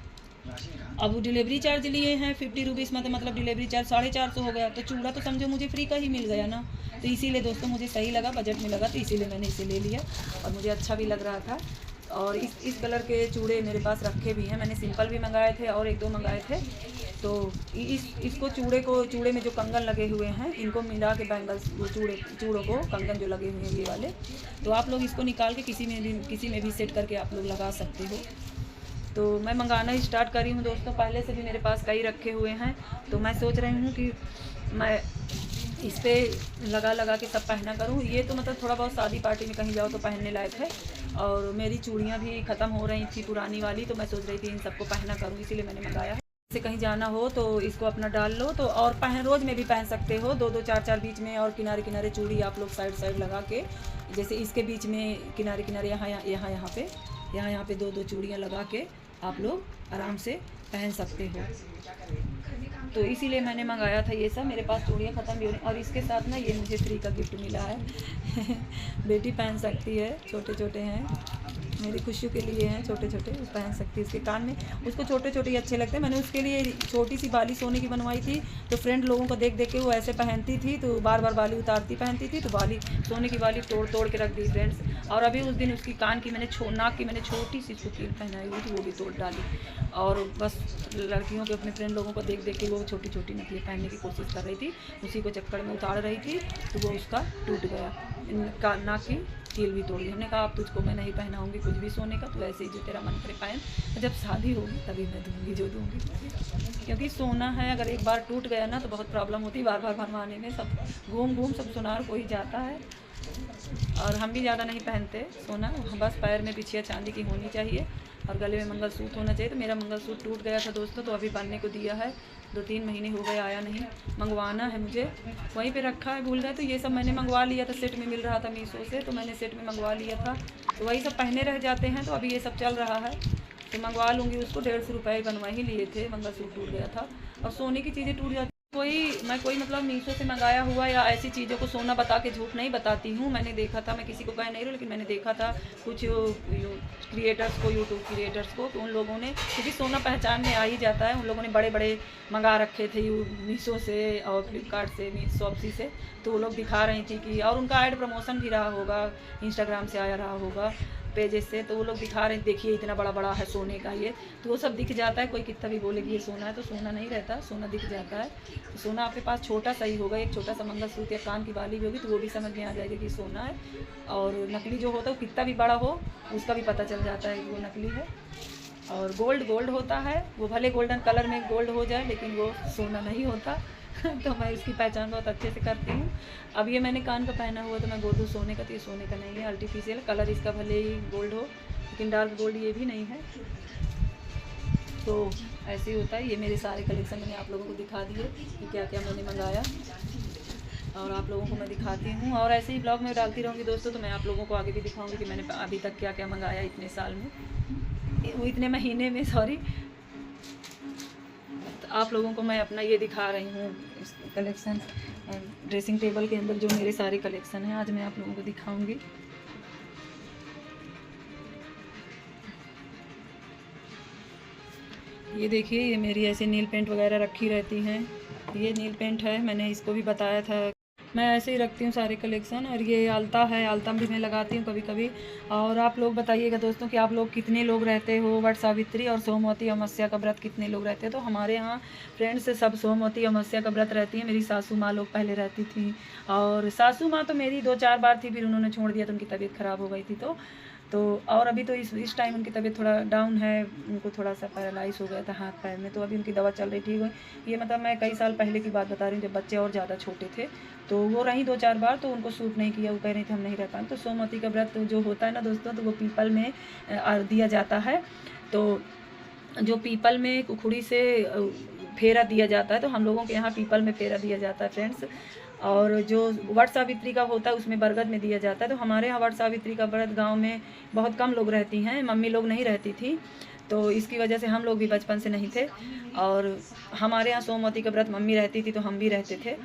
अब डिलीवरी चार्ज लिए हैं 50 रुपीज़, मतलब डिलीवरी चार्ज 450 हो गया। तो चूड़ा तो समझो मुझे फ्री का ही मिल गया ना, तो इसीलिए दोस्तों मुझे सही लगा, बजट में लगा, तो इसीलिए मैंने इसे ले लिया और मुझे अच्छा भी लग रहा था। और इस कलर के चूड़े मेरे पास रखे भी हैं, मैंने सिंपल भी मंगाए थे और 1-2 मंगाए थे। तो इसको चूड़े में जो कंगन लगे हुए हैं, इनको मिला के बैंगल्स, वो चूड़ों को कंगन जो लगे हुए हैं ये वाले, तो आप लोग इसको निकाल के किसी में भी सेट करके आप लोग लगा सकते हो। तो मैं मंगाना ही स्टार्ट करी हूँ दोस्तों, पहले से भी मेरे पास कई रखे हुए हैं, तो मैं सोच रही हूँ कि मैं इस पर लगा के सब पहना करूँ। ये तो मतलब थोड़ा बहुत शादी पार्टी में कहीं जाओ तो पहनने लायक है। और मेरी चूड़ियाँ भी ख़त्म हो रही थी पुरानी वाली, तो मैं सोच रही थी इन सबको पहना करूँ, इसीलिए मैंने मंगाया। से कहीं जाना हो तो इसको अपना डाल लो, तो और रोज़ में भी पहन सकते हो, 2-2 4-4 बीच में, और किनारे किनारे चूड़ी आप लोग साइड लगा के, जैसे इसके बीच में किनारे किनारे यहाँ पे 2-2 चूड़ियाँ लगा के आप लोग आराम से पहन सकते हो। तो इसीलिए मैंने मंगाया था ये सब। मेरे पास चूड़ियाँ ख़त्म भी हो रही, और इसके साथ ना ये मुझे फ्री का गिफ्ट मिला है बेटी पहन सकती है, छोटे छोटे हैं, मेरी खुशियों के लिए हैं, छोटे छोटे पहन सकती है। उसके कान में उसको छोटे छोटे ही अच्छे लगते हैं। मैंने उसके लिए छोटी सी बाली सोने की बनवाई थी, तो फ्रेंड लोगों को देख के वो ऐसे पहनती थी, तो बार बार बाली उतारती पहनती थी, तो सोने की बाली तोड़ के रख दी फ्रेंड्स। और अभी उस दिन उसकी कान की नाक की मैंने छोटी सी कील पहनाई हुई थी, वो भी तोड़ डाली। और बस लड़कियों के अपने फ्रेंड लोगों को देख के वो छोटी छोटी नथियाँ पहनने की कोशिश कर रही थी, उसी को चक्कर में उतार रही थी, तो वो उसका टूट गया, नाक की कील भी तोड़ दी। हमने कहा अब तुझको मैं नहीं पहनाऊंगी कुछ भी सोने का, तो ऐसे ही जो तेरा मन करे पहन, जब शादी होगी तभी मैं दूंगी जो दूंगी, क्योंकि सोना है अगर एक बार टूट गया ना तो बहुत प्रॉब्लम होती है, बार बार बनवाने में। सब घूम सब सुनार को ही जाता है, और हम भी ज़्यादा नहीं पहनते सोना, बस पैर में बिछिया चांदी की होनी चाहिए और गले में मंगलसूत्र होना चाहिए। तो मेरा मंगलसूत्र टूट गया था दोस्तों, तो अभी बनने को दिया है, 2-3 महीने हो गए, आया नहीं, मंगवाना है मुझे, वहीं पे रखा है, भूल गए। तो ये सब मैंने मंगवा लिया था, सेट में मिल रहा था मीशो से, तो मैंने सेट में मंगवा लिया था, तो वही सब पहने रह जाते हैं। तो अभी ये सब चल रहा है, तो मंगवा लूँगी उसको। 150 रुपये बनवा ही लिए थे, मंगलसूत्र टूट गया था। और सोने की चीज़ें टूट जाती, मैं कोई मतलब मीशो से मंगाया हुआ या ऐसी चीज़ों को सोना बता के झूठ नहीं बताती हूँ। मैंने देखा था, मैं किसी को कह नहीं रही, लेकिन मैंने देखा था कुछ क्रिएटर्स को, यूट्यूब क्रिएटर्स को, कि उन लोगों ने, क्योंकि सोना पहचान में आ ही जाता है, उन लोगों ने बड़े बड़े मंगा रखे थे मीशो से और फ्लिपकार्ट से, शॉप्सी से, तो वो लोग दिखा रही थी कि, और उनका ऐड प्रमोशन भी रहा होगा, इंस्टाग्राम से आया रहा होगा, पेजेस से, तो वो लोग दिखा रहे हैं देखिए इतना बड़ा बड़ा है सोने का ये, तो वो सब दिख जाता है। कोई कितना भी बोले कि ये सोना है तो सोना नहीं रहता, सोना दिख जाता है। तो सोना आपके पास छोटा सा ही होगा, एक छोटा सा मंगलसूत्र या कान की बाली भी होगी तो वो भी समझ में आ जाएगी कि सोना है। और नकली जो होता है वो कितना भी बड़ा हो उसका भी पता चल जाता है कि वो नकली है। और गोल्ड होता है, वो भले गोल्डन कलर में गोल्ड हो जाए लेकिन वो सोना नहीं होता। तो मैं इसकी पहचान बहुत अच्छे से करती हूँ। अब ये मैंने कान का पहना हुआ तो मैं बोल दूँ सोने का, तो ये सोने का नहीं है, आर्टिफिशियल कलर इसका भले ही गोल्ड हो लेकिन डार्क गोल्ड ये भी नहीं है। तो ऐसे ही होता है। ये मेरे सारे कलेक्शन मैंने आप लोगों को दिखा दिए कि क्या क्या मैंने मंगाया, और आप लोगों को मैं दिखाती हूँ। और ऐसे ही ब्लॉग में डालती रहूँगी दोस्तों, तो मैं आप लोगों को आगे भी दिखाऊँगी कि मैंने अभी तक क्या क्या मंगाया इतने साल में, वो इतने महीने में, सॉरी। तो आप लोगों को मैं अपना ये दिखा रही हूँ कलेक्शन, ड्रेसिंग टेबल के अंदर जो मेरे सारे कलेक्शन हैं आज मैं आप लोगों को दिखाऊंगी। ये देखिए, ये मेरी ऐसे नील पेंट वगैरह रखी रहती हैं। ये नील पेंट है, मैंने इसको भी बताया था, मैं ऐसे ही रखती हूँ सारे कलेक्शन। और ये आलता है, आलता भी मैं लगाती हूँ कभी कभी। और आप लोग बताइएगा दोस्तों कि आप लोग कितने लोग रहते हो, वट सावित्री और सोमवती अमावस्या का व्रत कितने लोग रहते हैं। तो हमारे यहाँ फ्रेंड्स सब सोमवती अमावस्या का व्रत रहती है। मेरी सासू माँ लोग पहले रहती थी, और सासू माँ तो मेरी 2-4 बार थी, फिर उन्होंने छोड़ दिया तो उनकी तबीयत ख़राब हो गई थी। तो और अभी तो इस टाइम उनकी तबीयत थोड़ा डाउन है, उनको थोड़ा सा पैरालाइज हो गया था हाथ पैर में, तो अभी उनकी दवा चल रही, ठीक हुई। ये मतलब मैं कई साल पहले की बात बता रही हूँ, जब बच्चे और ज़्यादा छोटे थे। तो वो रही 2-4 बार, तो उनको सूट नहीं किया, वो कह रही थी हम नहीं रह पाए। तो सोमवती का व्रत जो होता है ना दोस्तों, तो वो पीपल में दिया जाता है। तो जो पीपल में कुखुड़ी से फेरा दिया जाता है, तो हम लोगों के यहाँ पीपल में फेरा दिया जाता है फ्रेंड्स। और जो वट सावित्री का होता है उसमें बरगद में दिया जाता है। तो हमारे यहाँ वट सावित्री का व्रत गांव में बहुत कम लोग रहती हैं, मम्मी लोग नहीं रहती थी, तो इसकी वजह से हम लोग भी बचपन से नहीं थे। और हमारे यहाँ सोमवती का व्रत मम्मी रहती थी तो हम भी रहते थे।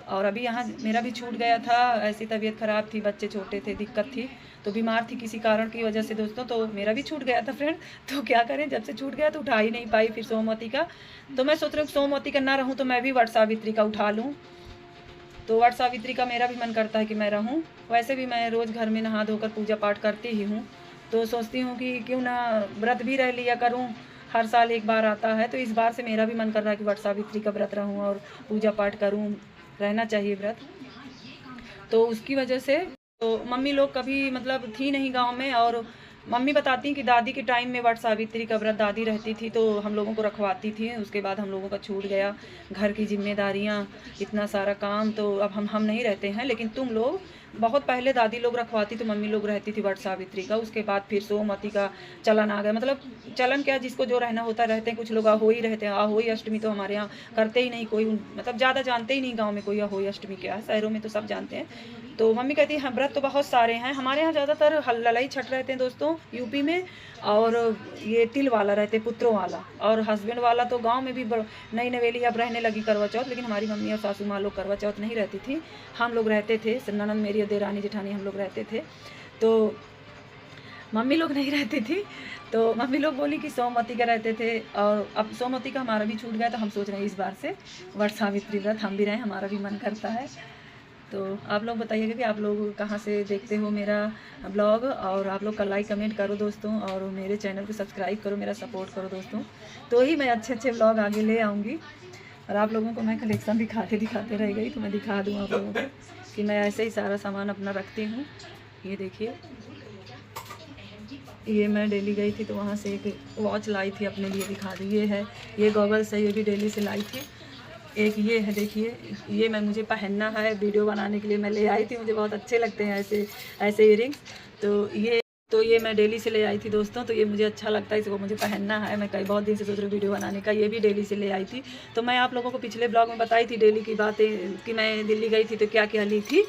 और अभी यहाँ मेरा भी छूट गया था, ऐसी तबीयत ख़राब थी, बच्चे छोटे थे, दिक्कत थी, तो बीमार थी किसी कारण की वजह से दोस्तों, तो मेरा भी छूट गया था फ्रेंड। तो क्या करें, जब से छूट गया तो उठा ही नहीं पाई फिर सोमवती का। तो मैं सोच रही हूँ सोमवती का ना रहूँ तो मैं भी वट सावित्री का उठा लूँ। तो वट सावित्री का मेरा भी मन करता है कि मैं रहूं। वैसे भी मैं रोज़ घर में नहा धोकर पूजा पाठ करती ही हूँ, तो सोचती हूँ कि क्यों ना व्रत भी रह लिया करूँ, हर साल एक बार आता है। तो इस बार से मेरा भी मन कर रहा है कि वट सावित्री का व्रत रहूँ और पूजा पाठ करूँ, रहना चाहिए व्रत। तो उसकी वजह से तो मम्मी लोग कभी मतलब थी नहीं गाँव में, और मम्मी बताती हैं कि दादी के टाइम में वट सावित्री का व्रत दादी रहती थी तो हम लोगों को रखवाती थी। उसके बाद हम लोगों का छूट गया, घर की जिम्मेदारियां, इतना सारा काम, तो अब हम नहीं रहते हैं। लेकिन तुम लोग बहुत पहले दादी लोग रखवाती तो मम्मी लोग रहती थी वट सावित्री का। उसके बाद फिर सोमवती का चलन आ गया, मतलब चलन क्या, जिसको जो रहना होता रहते हैं। कुछ लोग अहोई रहते हैं, अहोई अष्टमी तो हमारे यहाँ करते ही नहीं कोई, मतलब ज़्यादा जानते ही नहीं गाँव में कोई अहोई अष्टमी क्या है, शहरों में तो सब जानते हैं। तो मम्मी कहती है व्रत तो बहुत सारे हैं। हमारे यहाँ ज़्यादातर ललाई छठ रहते हैं दोस्तों यूपी में, और ये तिल वाला रहते हैं, पुत्रों वाला, और हस्बैंड वाला तो गांव में भी नई नवेली अब रहने लगी करवा चौथ। लेकिन हमारी मम्मी और सासू माँ लोग करवा चौथ नहीं रहती थी, हम लोग रहते थे, ननद मेरी देरानी जेठानी हम लोग रहते थे। तो मम्मी लोग नहीं रहती थी, तो मम्मी लोग बोली कि सोमवती का रहते थे। और अब सोमवती का हमारा भी छूट गया, तो हम सोच रहे हैं इस बार से वट सावित्री व्रत हम भी रहें, हमारा भी मन करता है। तो आप लोग बताइएगा कि आप लोग कहाँ से देखते हो मेरा ब्लॉग, और आप लोग का लाइक कमेंट करो दोस्तों, और मेरे चैनल को सब्सक्राइब करो, मेरा सपोर्ट करो दोस्तों, तो ही मैं अच्छे अच्छे ब्लॉग आगे ले आऊँगी। और आप लोगों को मैं कलेक्शन दिखाते रह गई, तो मैं दिखा दूँ आप लोगों को कि मैं ऐसे ही सारा सामान अपना रखती हूँ। ये देखिए, ये मैं दिल्ली गई थी तो वहाँ से एक वॉच लाई थी अपने लिए, दिखा दी। ये है, ये गॉगल्स है, ये भी दिल्ली से लाई थी। एक ये है, देखिए, ये मुझे पहनना है, वीडियो बनाने के लिए मैं ले आई थी, मुझे बहुत अच्छे लगते हैं ऐसे इयरिंग्स। तो ये मैं दिल्ली से ले आई थी दोस्तों, तो ये मुझे अच्छा लगता है, इसको मुझे पहनना है। मैं कई बहुत दिन से सोच रही हूँ वीडियो बनाने का। ये भी दिल्ली से ले आई थी। तो मैं आप लोगों को पिछले ब्लॉग में बताई थी दिल्ली की बातें कि मैं दिल्ली गई थी तो क्या क्या ली थी,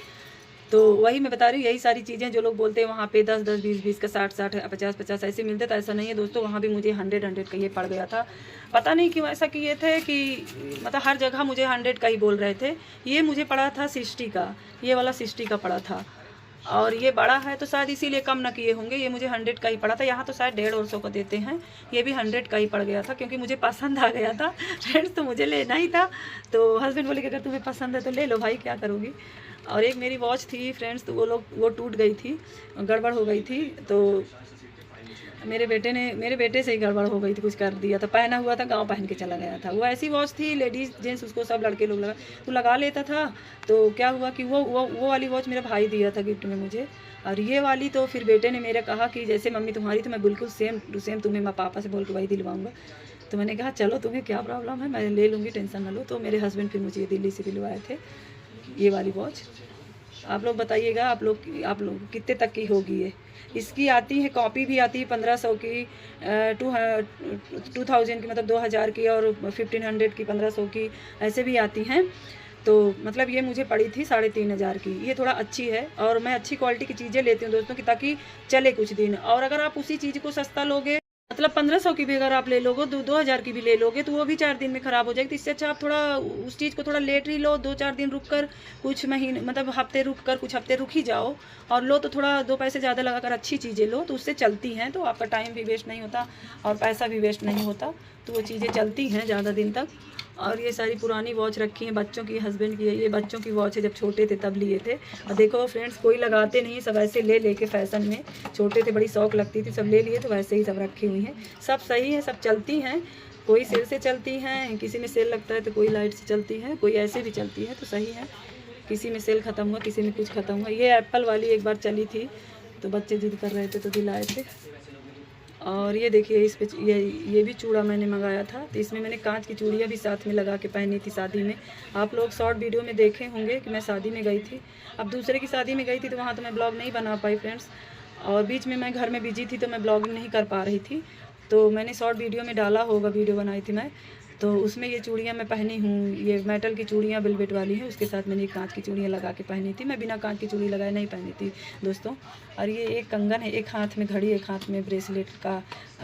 तो वही मैं बता रही हूँ। यही सारी चीज़ें जो लोग बोलते हैं वहाँ पे 10-10, 20-20 का, 60-60, 50-50 ऐसे मिलते, तो ऐसा नहीं है दोस्तों। वहाँ भी मुझे 100 का ये पड़ गया था। पता नहीं क्यों ऐसा किए थे कि मतलब हर जगह मुझे 100 का ही बोल रहे थे। ये मुझे पड़ा था 60 का, ये वाला 60 का पड़ा था, और ये बड़ा है तो शायद इसीलिए कम ना किए होंगे। ये मुझे 100 का ही पड़ा था। यहाँ तो शायद 150-200 का देते हैं, ये भी 100 का ही पड़ गया था, क्योंकि मुझे पसंद आ गया था फ्रेंड्स, तो मुझे लेना ही था। तो हस्बैंड बोले कि अगर तुम्हें पसंद है तो ले लो भाई, क्या करोगी। और एक मेरी वॉच थी फ्रेंड्स, तो वो टूट गई थी, गड़बड़ हो गई थी। तो मेरे बेटे से ही गड़बड़ हो गई थी, कुछ कर दिया था, पहना हुआ था, गाँव पहन के चला गया था। वो ऐसी वॉच थी, लेडीज़ जेंट्स उसको सब लड़के लोग लगा लेता था। तो क्या हुआ कि वो वाली वॉच मेरा भाई दिया था गिफ्ट में मुझे, और ये वाली तो फिर बेटे ने मेरे कहा कि जैसे मम्मी तुम्हारी, तो मैं बिल्कुल सेम टू सेम तुम्हें मैं पापा से बोल के वही दिलवाऊंगा। तो मैंने कहा चलो तुम्हें क्या प्रॉब्लम है, मैं ले लूँगी, टेंशन ना लो। तो मेरे हस्बैंड फिर मुझे दिल्ली से दिलवाए थे ये वाली वॉच। आप लोग बताइएगा, आप लोग कितने तक की होगी ये। इसकी आती है, कॉपी भी आती है 1500 की, 2000 की, मतलब 2000 की, और 1500 की, 1500 की, ऐसे भी आती हैं। तो मतलब ये मुझे पड़ी थी 3500 की। ये थोड़ा अच्छी है, और मैं अच्छी क्वालिटी की चीज़ें लेती हूँ दोस्तों की, ताकि चले कुछ दिन। और अगर आप उसी चीज़ को सस्ता लोगे, मतलब 1500 की भी अगर आप ले लोगे, 2000 की भी ले लोगे, तो वो भी 4 दिन में ख़राब हो जाएगी। तो इससे अच्छा आप थोड़ा उस चीज़ को थोड़ा लेट ही लो, 2-4 दिन रुक कर, कुछ महीने मतलब हफ्ते रुक कर, कुछ हफ्ते रुक ही जाओ और लो। तो थोड़ा 2 पैसे ज़्यादा लगा कर अच्छी चीज़ें लो, तो उससे चलती हैं, तो आपका टाइम भी वेस्ट नहीं होता और पैसा भी वेस्ट नहीं होता। तो वो चीज़ें चलती हैं ज़्यादा दिन तक। और ये सारी पुरानी वॉच रखी हैं बच्चों की, हस्बैंड की है। ये बच्चों की वॉच है, जब छोटे थे तब लिए थे। और देखो फ्रेंड्स, कोई लगाते नहीं, सब ऐसे ले लेके फैशन में, छोटे थे बड़ी शौक लगती थी, सब ले लिए, तो वैसे ही सब रखी हुई हैं। सब सही है, सब चलती हैं, कोई सेल से चलती हैं, किसी में सेल लगता है तो कोई लाइट से चलती है, कोई ऐसे भी चलती है, तो सही है। किसी में सेल ख़त्म हुआ, किसी में कुछ ख़त्म हुआ। ये एप्पल वाली एक बार चली थी, तो बच्चे जिद कर रहे थे तो दिलाए थे। और ये देखिए, इस पे ये भी चूड़ा मैंने मंगाया था, तो इसमें मैंने कांच की चूड़ियाँ भी साथ में लगा के पहनी थी शादी में। आप लोग शॉर्ट वीडियो में देखे होंगे कि मैं शादी में गई थी। अब दूसरे की शादी में गई थी, तो वहाँ तो मैं ब्लॉग नहीं बना पाई फ्रेंड्स, और बीच में मैं घर में बिजी थी, तो मैं ब्लॉगिंग नहीं कर पा रही थी। तो मैंने शॉर्ट वीडियो में डाला होगा, वीडियो बनाई थी मैं, तो उसमें ये चूड़ियाँ मैं पहनी हूँ। ये मेटल की चूड़ियाँ वेलवेट वाली हैं, उसके साथ मैंने कांच की चूड़ियाँ लगा के पहनी थी। मैं बिना कांच की चूड़ी लगाए नहीं पहनी थी दोस्तों। और ये एक कंगन है, एक हाथ में घड़ी, एक हाथ में ब्रेसलेट का,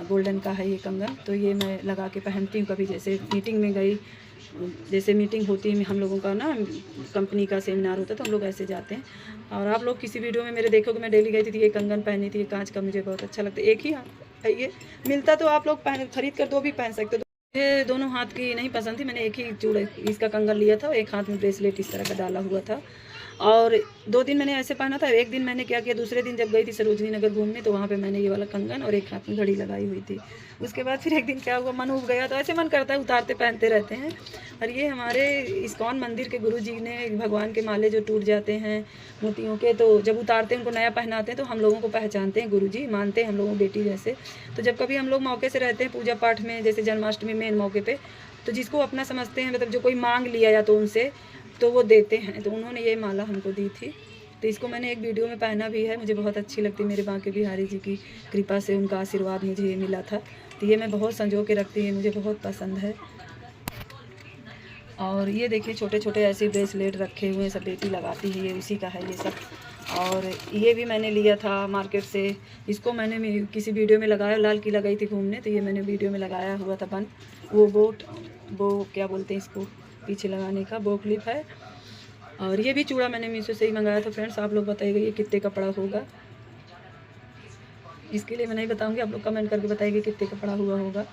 गोल्डन का है ये कंगन। तो ये मैं लगा के पहनती हूँ, कभी जैसे मीटिंग में गई, जैसे मीटिंग होती है हम लोगों का ना, कंपनी का सेमिनार होता है, तो हम लोग ऐसे जाते हैं। और आप लोग किसी वीडियो में मेरे देखोगे, मैं डेली गई थी, ये कंगन पहनी थी, ये कांच का, मुझे बहुत अच्छा लगता है। एक ही है ये, मिलता तो आप लोग खरीद कर दो भी पहन सकते हो। ये दोनों हाथ की नहीं पसंद थी, मैंने एक ही चूड़े इसका कंगन लिया था, एक हाथ में ब्रेसलेट इस तरह का डाला हुआ था। और 2 दिन मैंने ऐसे पहना था। एक दिन मैंने क्या किया, दूसरे दिन जब गई थी सरोजनी नगर घूमने, तो वहाँ पे मैंने ये वाला कंगन और एक हाथ में घड़ी लगाई हुई थी। उसके बाद फिर एक दिन क्या हुआ, मन उब गया, तो ऐसे मन करता है उतारते पहनते रहते हैं। और ये हमारे इस्कॉन मंदिर के गुरुजी ने, भगवान के माले जो टूट जाते हैं मोतियों के, तो जब उतारते हैं, उनको नया पहनाते हैं, तो हम लोगों को पहचानते हैं, गुरुजी मानते हैं हम लोगों को बेटी जैसे। तो जब कभी हम लोग मौके से रहते हैं पूजा पाठ में, जैसे जन्माष्टमी मेन मौके पे, तो जिसको अपना समझते हैं, मतलब जो कोई मांग लिया या तो उनसे, तो वो देते हैं। तो उन्होंने ये माला हमको दी थी, तो इसको मैंने एक वीडियो में पहना भी है, मुझे बहुत अच्छी लगती है। मेरे बांके बिहारी जी की कृपा से, उनका आशीर्वाद मुझे मिला था, तो ये मैं बहुत संजो के रखती हूँ, मुझे बहुत पसंद है। और ये देखिए, छोटे छोटे ऐसे ब्रेसलेट रखे हुए हैं, सब बेटी लगाती है, ये उसी का है ये सब। और ये भी मैंने लिया था मार्केट से, इसको मैंने किसी वीडियो में लगाया, लाल किला गई थी घूमने, तो ये मैंने वीडियो में लगाया हुआ था बन, वो क्या बोलते हैं इसको, पीछे लगाने का बो क्लिप है। और ये भी चूड़ा मैंने मीशो से ही मंगाया था फ्रेंड्स। आप लोग बताइएगा ये कितने का पड़ा होगा, इसके लिए मैं नहीं बताऊंगी, आप लोग कमेंट करके बताइएगा कितने का पड़ा हुआ होगा।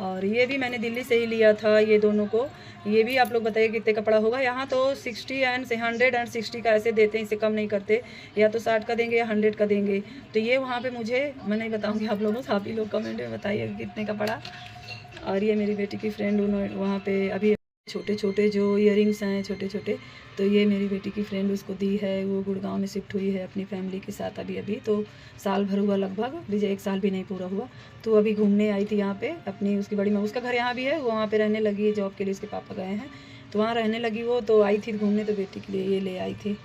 और ये भी मैंने दिल्ली से ही लिया था, ये दोनों को, ये भी आप लोग बताइए कितने का पड़ा होगा। यहाँ तो 100 का ऐसे देते हैं, इससे कम नहीं करते, या तो 60 का देंगे या 100 का देंगे। तो ये वहाँ पे मुझे, मैं नहीं बताऊँगी आप लोगों से, आप ही लोग कमेंट में बताइएगा कितने का पड़ा। और ये मेरी बेटी की फ्रेंड, उन्होंने वहाँ पे अभी छोटे छोटे जो ईयरिंग्स हैं छोटे छोटे, तो ये मेरी बेटी की फ्रेंड उसको दी है। वो गुड़गांव में शिफ्ट हुई है अपनी फैमिली के साथ अभी, तो साल भर हुआ लगभग, अभी 1 साल भी नहीं पूरा हुआ। तो अभी घूमने आई थी यहाँ पे अपनी, उसकी बड़ी माँ, उसका घर यहाँ भी है, वो वहाँ पे रहने लगी है, जॉब के लिए उसके पापा गए हैं, तो वहाँ रहने लगी वो। तो आई थी घूमने, तो बेटी के लिए ये ले आई थी,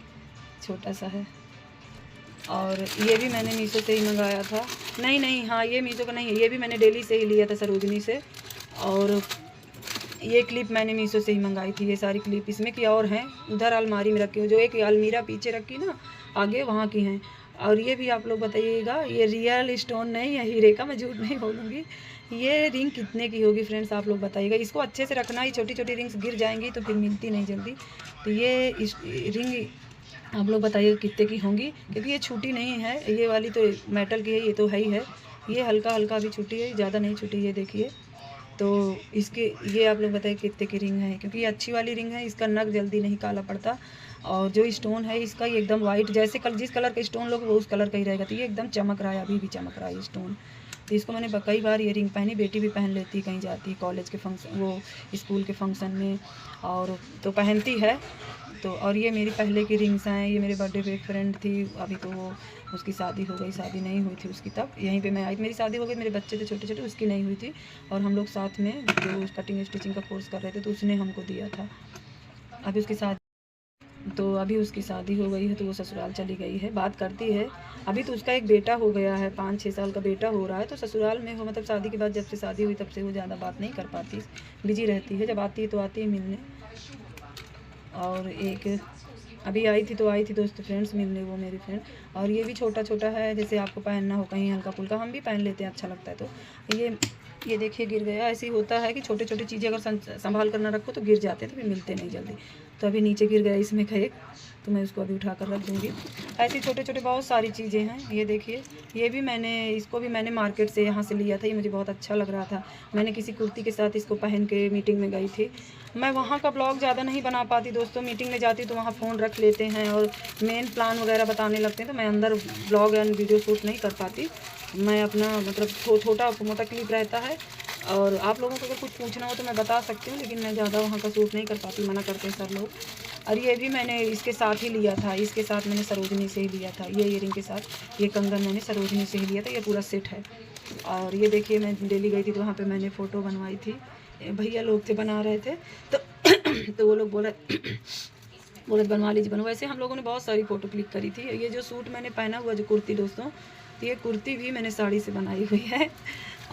छोटा सा है। और ये भी मैंने मीशो से ही मंगाया था, नहीं हाँ, ये मीशो का नहीं है, ये भी मैंने दिल्ली से ही लिया था, सरोजनी से। और ये क्लिप मैंने मीशो से ही मंगाई थी, ये सारी क्लिप इसमें की और हैं, उधर अलमारी में रखी हूँ, जो एक अलमीरा पीछे रखी ना आगे, वहाँ की हैं। और ये भी आप लोग बताइएगा, ये रियल स्टोन नहीं है, हीरे का, मैं झूठ नहीं बोलूँगी। ये रिंग कितने की होगी फ्रेंड्स, आप लोग बताइएगा। इसको अच्छे से रखना, ये छोटी छोटी रिंग्स गिर जाएंगी तो फिर मिलती नहीं जल्दी। तो ये रिंग आप लोग बताइएगा कितने की होंगी, क्योंकि ये छूटी नहीं है, ये वाली तो मेटल की है, ये तो है ही है। ये हल्का हल्का भी छूटी है, ज़्यादा नहीं छूटी, ये देखिए। तो इसके ये आप लोग बताइए कितने की रिंग है, क्योंकि ये अच्छी वाली रिंग है, इसका नग जल्दी नहीं काला पड़ता। और जो स्टोन है इसका ये एकदम वाइट, जैसे जिस कलर का स्टोन लोगे वो उस कलर का ही रहेगा। तो ये एकदम चमक रहा है, अभी भी चमक रहा है ये स्टोन। तो इसको मैंने कई बार इयरिंग पहनी, बेटी भी पहन लेती, कहीं जाती कॉलेज के फंक्शन, वो स्कूल के फंक्शन में, और तो पहनती है। तो और ये मेरी पहले की रिंग्स हैं। ये मेरे बर्थडे पे एक फ्रेंड थी, अभी तो वो उसकी शादी हो गई, शादी नहीं हुई थी उसकी, तब यहीं पे मैं आई। मेरी शादी हो गई, मेरे बच्चे थे छोटे छोटे, उसकी नहीं हुई थी, और हम लोग साथ में जो कटिंग स्टिचिंग का कोर्स कर रहे थे तो उसने हमको दिया था। अभी उसकी शादी, तो अभी उसकी शादी हो गई है, तो वो ससुराल चली गई है, बात करती है। अभी तो उसका एक बेटा हो गया है, 5-6 साल का बेटा हो रहा है। तो ससुराल में हो, मतलब शादी के बाद जब से शादी हुई तब से वो ज़्यादा बात नहीं कर पाती, बिजी रहती है। जब आती है तो आती है मिलने। और एक अभी आई थी, तो आई थी दोस्त फ्रेंड्स मिलने, वो मेरी फ्रेंड। और ये भी छोटा छोटा है, जैसे आपको पहनना हो कहीं हल्का फुल्का, हम भी पहन लेते हैं, अच्छा लगता है। तो ये देखिए गिर गया। ऐसे ही होता है कि छोटे छोटे चीज़ें अगर संभाल कर ना रखो तो गिर जाते हैं, तो फिर मिलते नहीं जल्दी। तो अभी नीचे गिर गया इसमें का एक, तो मैं उसको अभी उठा कर रख दूँगी। ऐसी छोटे छोटे बहुत सारी चीज़ें हैं। ये देखिए, ये भी इसको भी मैंने मार्केट से यहाँ से लिया था। ये मुझे बहुत अच्छा लग रहा था। मैंने किसी कुर्ती के साथ इसको पहन के मीटिंग में गई थी। मैं वहाँ का ब्लॉग ज़्यादा नहीं बना पाती दोस्तों, मीटिंग में जाती तो वहाँ फ़ोन रख लेते हैं और मेन प्लान वगैरह बताने लगते हैं, तो मैं अंदर ब्लॉग एंड वीडियो शूट नहीं कर पाती। मैं अपना मतलब छोटा मोटा क्लिप रहता है, और आप लोगों को अगर कुछ पूछना हो तो मैं बता सकती हूँ, लेकिन मैं ज़्यादा वहाँ का शूट नहीं कर पाती, मना करते हैं सर लोग। और ये भी मैंने इसके साथ ही लिया था, इसके साथ मैंने सरोजनी से ही लिया था। ये इयरिंग के साथ ये कंगन मैंने सरोजनी से ही लिया था, ये पूरा सेट है। और ये देखिए, मैं दिल्ली गई थी तो वहाँ पे मैंने फ़ोटो बनवाई थी, भैया लोग थे बना रहे थे, तो वो लोग बोले बनवा लीजिए, बनवा। वैसे हम लोगों ने बहुत सारी फ़ोटो क्लिक करी थी। ये जो सूट मैंने पहना हुआ, जो कुर्ती दोस्तों, तो ये कुर्ती भी मैंने साड़ी से बनाई हुई है,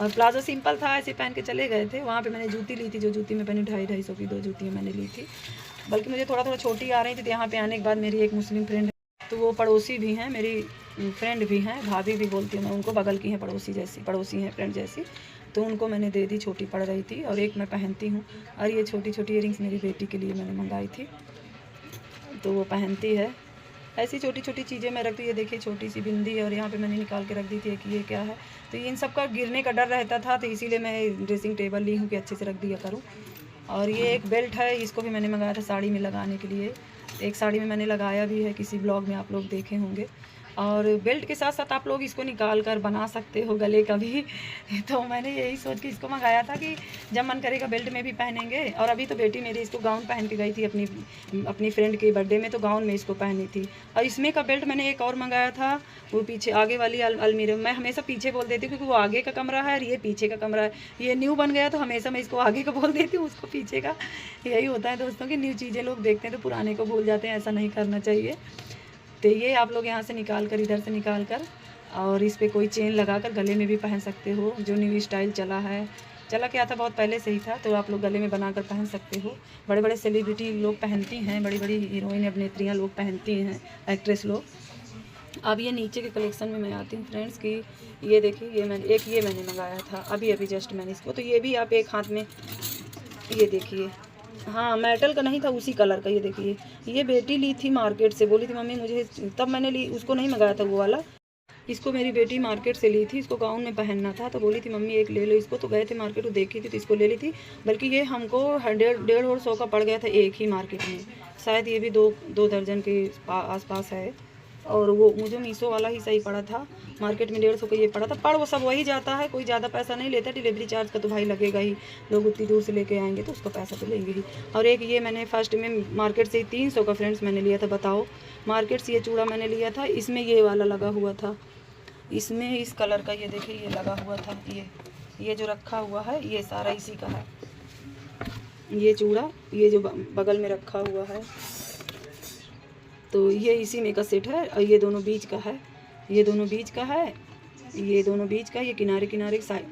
और प्लाजो सिंपल था, ऐसे पहन के चले गए थे। वहाँ पे मैंने जूती ली थी, जो जूती मैं पहनी 250-250 की 2 जूतियाँ मैंने ली थी, बल्कि मुझे थोड़ा छोटी आ रही थी। तो यहाँ पे आने के बाद मेरी एक मुस्लिम फ्रेंड, तो वो पड़ोसी भी हैं, मेरी फ्रेंड भी हैं, भाभी भी बोलती हूँ मैं उनको, बगल की हैं, पड़ोसी हैं, फ्रेंड जैसी। तो उनको मैंने दे दी, छोटी पड़ रही थी, और एक मैं पहनती हूँ। और ये छोटी छोटी इयरिंग्स मेरी बेटी के लिए मैंने मंगाई थी, तो वो पहनती है। ऐसी छोटी छोटी चीज़ें मैं रखती हूँ। ये देखिए छोटी सी बिंदी, और यहाँ पे मैंने निकाल के रख दी थी कि ये क्या है। तो इन सब का गिरने का डर रहता था, तो इसीलिए मैं ड्रेसिंग टेबल ली हूँ कि अच्छे से रख दिया करूँ। और ये एक बेल्ट है, इसको भी मैंने मंगाया था साड़ी में लगाने के लिए। एक साड़ी में मैंने लगाया भी है, किसी ब्लॉग में आप लोग देखे होंगे। और बेल्ट के साथ साथ आप लोग इसको निकाल कर बना सकते हो गले का भी। तो मैंने यही सोच के इसको मंगाया था कि जब मन करेगा बेल्ट में भी पहनेंगे। और अभी तो बेटी मेरी इसको गाउन पहन के गई थी अपनी फ्रेंड के बर्थडे में, तो गाउन में इसको पहनी थी। और इसमें का बेल्ट मैंने एक और मंगाया था, वो पीछे आगे वाली अलमीरे। मैं हमेशा पीछे बोल देती हूँ क्योंकि वो आगे का कमरा है और ये पीछे का कमरा है। ये न्यू बन गया तो हमेशा मैं इसको आगे का बोल देती हूँ, उसको पीछे का। यही होता है दोस्तों कि न्यू चीज़ें लोग देखते हैं तो पुराने को भूल जाते हैं, ऐसा नहीं करना चाहिए। तो ये आप लोग यहाँ से निकाल कर, इधर से निकाल कर, और इस पर कोई चेन लगा कर गले में भी पहन सकते हो, जो न्यू स्टाइल चला क्या था, बहुत पहले से ही था। तो आप लोग गले में बना कर पहन सकते हो। बड़े बड़े सेलिब्रिटी लोग पहनती हैं, बड़ी बड़ी हीरोइन अभिनेत्रियाँ लोग पहनती हैं, एक्ट्रेस लोग। अब ये नीचे के कलेक्शन में मैं आती हूँ फ्रेंड्स की। ये देखिए, ये मैंने मंगाया था अभी जस्ट मैंने इसको। तो ये भी आप एक हाथ में, ये देखिए, हाँ मेटल का नहीं था, उसी कलर का। ये देखिए, ये बेटी ली थी मार्केट से, बोली थी मम्मी मुझे, तब मैंने ली, उसको नहीं मंगाया था वो वाला। इसको मेरी बेटी मार्केट से ली थी, इसको गाउन में पहनना था, तो बोली थी मम्मी एक ले लो इसको। तो गए थे मार्केट, तो देखी थी तो इसको ले ली थी। बल्कि ये हमको 150 का पड़ गया था एक ही मार्केट में। शायद ये भी दो दर्जन के आसपास है। और वो मुझे मीशो वाला ही सही पड़ा था, मार्केट में 150 का ये पड़ा था। पर वो सब वही जाता है, कोई ज़्यादा पैसा नहीं लेता। डिलीवरी चार्ज का तो भाई लगेगा ही, लोग उतनी दूर से लेके आएंगे तो उसका पैसा तो लेंगे ही। और एक ये मैंने फर्स्ट में मार्केट से 300 का फ्रेंड्स मैंने लिया था। बताओ, मार्केट से ये चूड़ा मैंने लिया था, इसमें ये वाला लगा हुआ था, इसमें इस कलर का, ये देखिए ये लगा हुआ था। ये जो रखा हुआ है ये सारा इसी का है। ये चूड़ा, ये जो बगल में रखा हुआ है, तो ये इसी में का सेट है। और ये दोनों बीच का है, ये दोनों बीच का है, ये दोनों बीच का। ये किनारे किनारे साइड,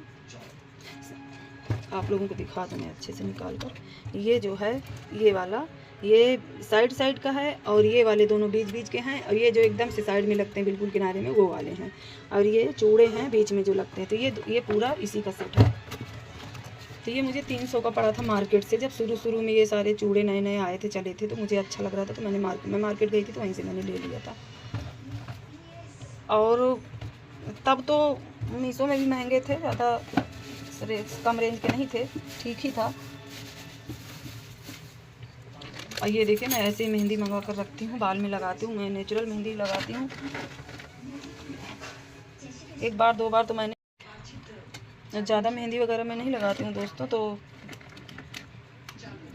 आप लोगों को दिखा दूँ मैं अच्छे से निकाल कर। ये जो है ये वाला, ये साइड का है, और ये वाले दोनों बीच के हैं। और ये जो एकदम से साइड में लगते हैं बिल्कुल किनारे में, वो वाले हैं। और ये चूड़े हैं बीच में जो लगते हैं। तो ये पूरा इसी का सेट है। तो ये मुझे 300 का पड़ा था मार्केट से। जब शुरू में ये सारे चूड़े नए आए थे, चले थे, तो मुझे अच्छा लग रहा था, तो मैं मार्केट गई थी तो वहीं से मैंने ले लिया था। और तब तो मीशो में भी महंगे थे, ज़्यादा कम रेंज के नहीं थे, ठीक ही था। और ये देखिए मैं ऐसे ही मेहंदी मंगा कर रखती हूँ, बाल में लगाती हूँ, मैं नेचुरल मेहंदी लगाती हूँ। एक बार दो बार तो मैंने ज़्यादा मेहंदी वगैरह मैं नहीं लगाती हूँ दोस्तों, तो